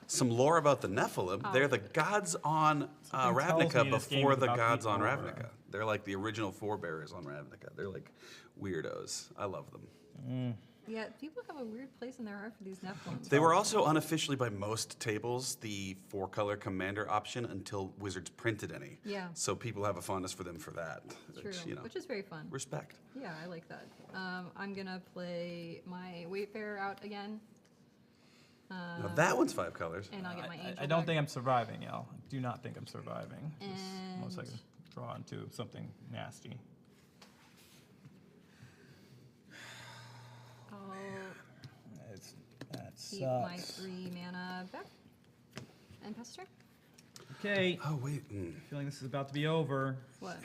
Some lore about the Nephilim. They're the gods on tells Ravnica me this game before is the about to gods be on over. Ravnica. They're like the original forebearers on Ravnica. They're like weirdos. I love them. Yeah, people have a weird place in their heart for these Nephilims. They were also unofficially by most tables the 4 color commander option until Wizards printed any. Yeah. So people have a fondness for them for that. True, Which, you know, which is very fun. respect. Yeah, I like that. I'm gonna play my Wayfarer out again, Now that one's 5 colors. and I'll get my Angel I don't back. think I'm surviving, y'all. I do not think I'm surviving. Unless I And- can draw into something nasty. I'll That keep my sucks. 3 mana back and pass turn. Okay, Oh, wait. feeling this is about to be over. What?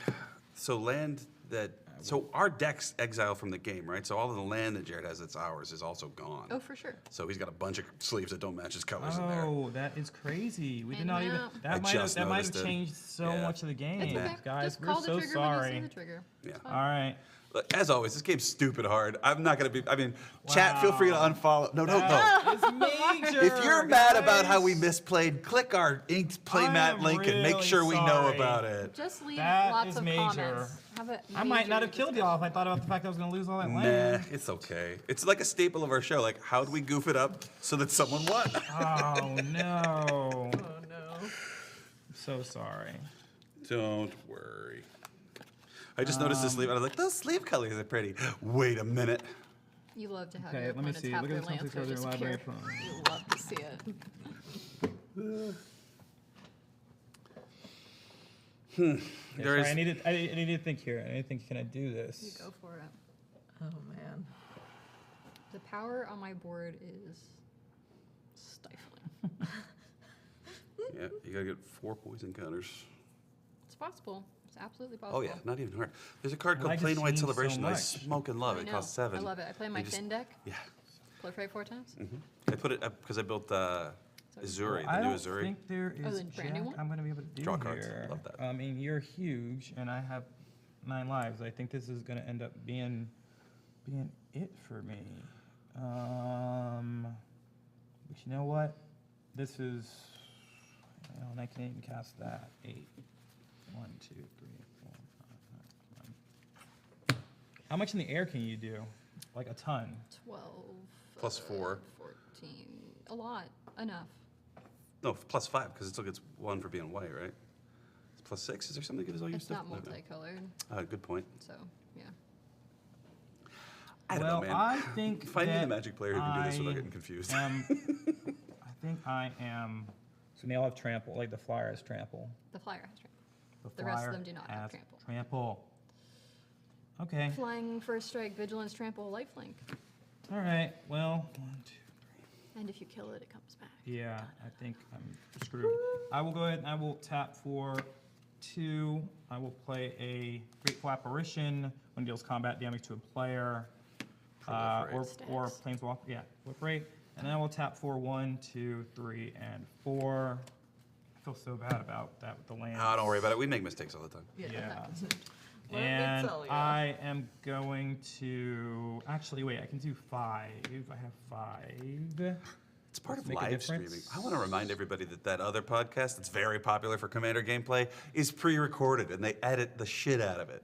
So land that. So our deck's exiled from the game, right? So all of the land that Jared has that's ours is also gone. Oh, for sure. So he's got a bunch of sleeves that don't match his colors in there. Oh, that is crazy. We did And not even. now- I That might just have noticed it. changed so Yeah. much of the game, It's okay. guys. Just We're call the so trigger when you sorry. see the trigger. Yeah. It's All fine. right. Look, as always, this game's stupid hard. I'm not gonna be. I mean, chat. Feel free to Wow. unfollow. No, no, no. That is major. If you're mad about how we guys. misplayed, click our inked I playmat am link and make really sure we know sorry. about it. Just leave That lots is of major. comments. Have a I might not major have killed y'all if I thought about the fact that I was going to lose all that Nah, land. it's okay. It's like a staple of our show. Like, how do we goof it up so that someone won? Oh, no. Oh no. I'm so sorry. Don't worry. I just noticed the sleeve. I was like, those sleeve colors are pretty. Wait a minute. You love to have Okay, your let me opponents see. have Look their at lands something go for their library disappear. fund. You love to see it. There Sorry, is. I need to think here. I need to think, can I do You this? go for it. Oh man. The power on my board is stifling. Yeah, you gotta get 4 poison counters. It's possible. It's absolutely possible. Oh yeah, not even hard. There's a card I called like Plain this White team so Celebration. I much. smoke and love I it. It know. costs 7. I love it. I play my just- thin deck. Yeah. Proliferate 4 times. I put it up because I built Azuri, I the new don't Azuri. think there Oh, is the brand new jack one? I'm going to be able to do Draw cards. here. Love that. I mean, you're huge, and I have 9 lives. I think this is going to end up being it for me. But you know what? This is, and I can even cast that. 8. 1, 2, 3, 4, 5, 9. How much in the air can you do? Like a ton. 12. Plus 4. 14. A lot. Enough. No, plus 5 because it still gets 1 for being white, right? It's plus 6. Is there something that gives all your It's stuff? not Okay. multicolored, Good point. so yeah. I don't well, know, man. I think Find me that a Magic player who can do this without I getting confused. I think I am. So they all have trample, like the flyer has trample. The flyer has trample. The The rest of flyer them do not have has trample. Trample. Okay. Flying, first strike, vigilance, trample, lifelink. All right. Well, 1, 2. And if you kill it, it comes back. Yeah, I think I'm screwed. I will go ahead and I will tap for 2. I will play a Grateful Apparition when it deals combat damage to a player. Or Stacks. Planeswalker. Yeah, whip rate. And then I will tap for 1, 2, 3, and 4. I feel so bad about that with the land. Oh, don't worry about it. We make mistakes all the time. Yeah. Well, And it's all, yeah. I am going to actually wait. I can do 5. I have 5. It's part of Make a live difference. streaming. I want to remind everybody that that other podcast that's very popular for Commander gameplay is pre-recorded, and they edit the shit out of it.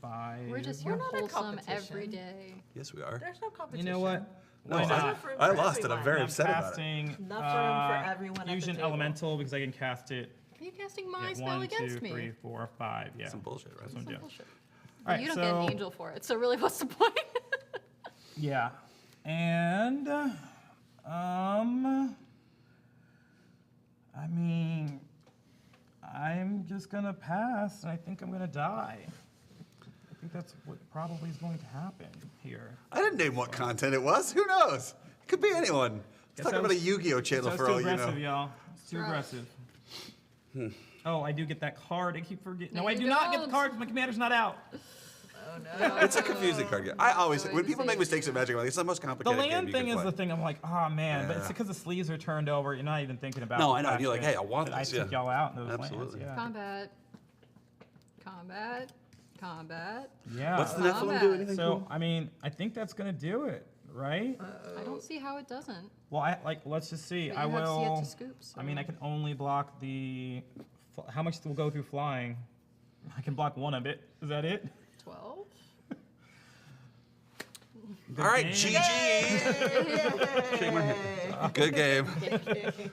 5. We're just We're here not a wholesome every competition. day. Yes, we are. There's no You competition. know what? No, Why I- not? Enough room I for lost it. I'm everyone. very I'm upset about it. casting Enough room for everyone at the Fusion table. Elemental because I can cast it. Are you casting my at spell 1, against 2, me? 3, 4, 5. Yeah. Some bullshit, right? That's what I'm doing. Bullshit. All right, You don't so get an angel for it, so really, what's the point? yeah, and I mean, I'm just gonna pass, and I think I'm gonna die. I think that's what probably is going to happen here. I didn't name what content it was. Who knows? It could be anyone. Let's Guess talk I about a was- Yu-Gi-Oh channel So it's for too all you aggressive, know. y'all. It's too Rough. aggressive. Oh, I do get that card. I keep forgetting. No, No, I you do not get the don't. card. My commander's not out. Oh no. It's a confusing card game. I always, Oh, when people make it's- mistakes in Magic, I'm like, it's the most The complicated game land you thing can is play. the thing. I'm like, oh man, but it's Yeah. because the sleeves are turned over. You're not even thinking about. No, the I know, and fact you're like, that- hey, I want that this, I took yeah. y'all out in those Absolutely. lands. Yeah. Combat. Combat. Combat. Yeah. What's the Nephilim do? Anything So cool? I mean, I think that's gonna do it, right? I don't see how it doesn't. Well, let's just see. But I you have will. Sieta Scoop, I mean, so- I can only block the. How much will go through flying? I can block one of it. Is that it? 12? Good All right, game. GG. Shake my hand. Good game.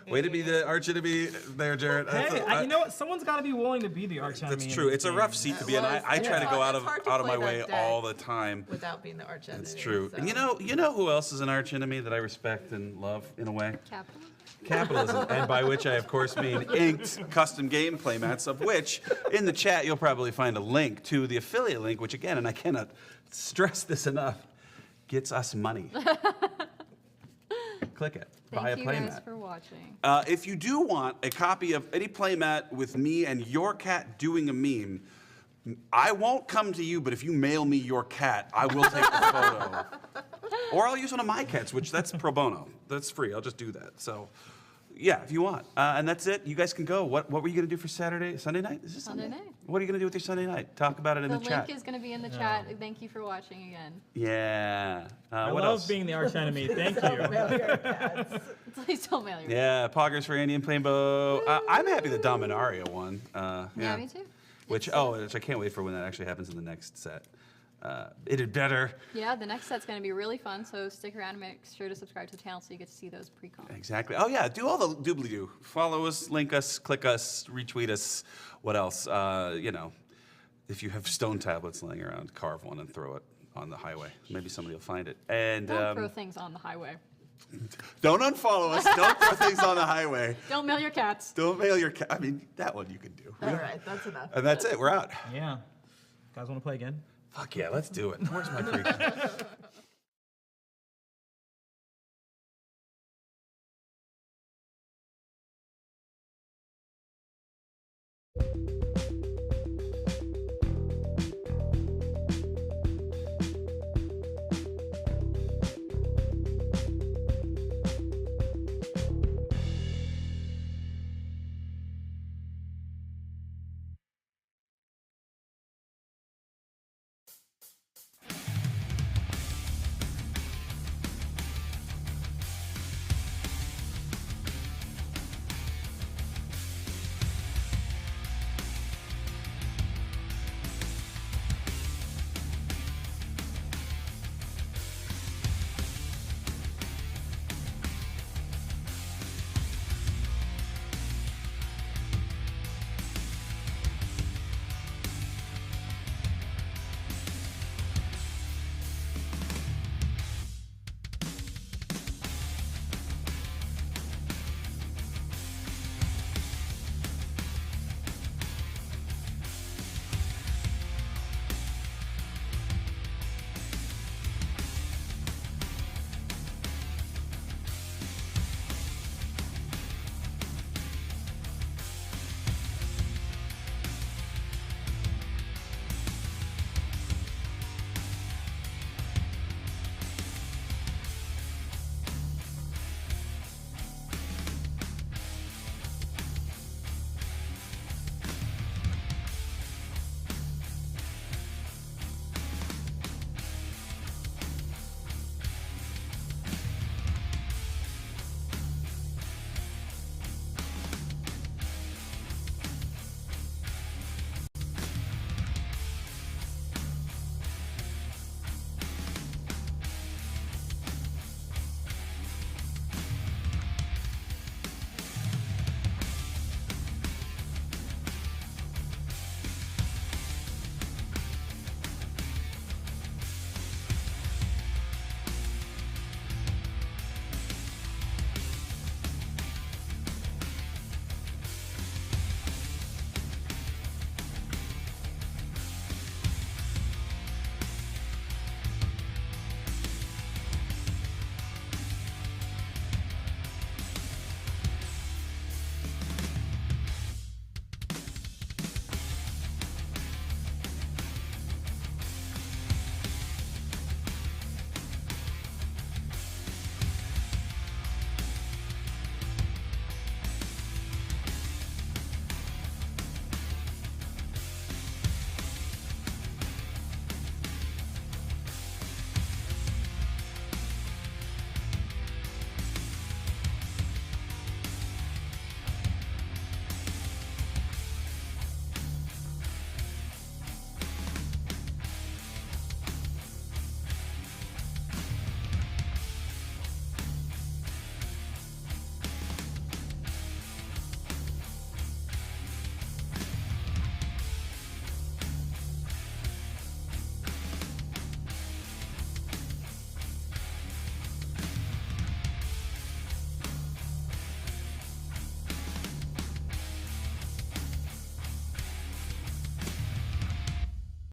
Way to be the arch enemy there, Jarrett. Hey, you know what? Someone's got to be willing to be the arch enemy. That's in true. this It's a game. rough seat to be in. Well, I try to it's go hard- out it's hard to of my play way that deck. all the time. Without being the arch enemy. It's true. And so. you know who else is an arch enemy that I respect and love in a way? Capital? Capitalism, and by which I, of course, mean inked custom game playmats, of which in the chat you'll probably find a link to the affiliate link, which again, and I cannot stress this enough, gets us money. Click it. Buy a Thank you guys playmat. for watching. If you do want a copy of any playmat with me and your cat doing a meme, I won't come to you, but if you mail me your cat, I will take the photo. Or I'll use one of my cats, which that's pro bono. That's free. I'll just do that. So, yeah, if you want. And that's it. You guys can go. What were you going to do for Sunday night? Is this Sunday night. What are you going to do with your Sunday night? Talk about it in The the chat. link is going to be in the chat. Thank you for watching again. Yeah. I What love else? being the arch enemy. Thank you. Please don't mail your Yeah, Poggers for Andy and PAINBOW. I'm happy the Dominaria won. Yeah, me too. Which I can't wait for when that actually happens in the next set. It did better. Yeah, the next set's going to be really fun, so stick around and make sure to subscribe to the channel so you get to see those pre-cons. Exactly. Oh yeah, do all the doobly-doo. Follow us, link us, click us, retweet us. What else? If you have stone tablets laying around, carve one and throw it on the highway. Maybe somebody will find it. And Don't throw things on the highway. don't unfollow us. Don't throw things on the highway. Don't mail your cats. Don't mail your cat. I mean, that one you can do. All right, that's enough. And that's it. We're out. Yeah. Guys want to play again? Fuck yeah, let's do it. Where's my creature?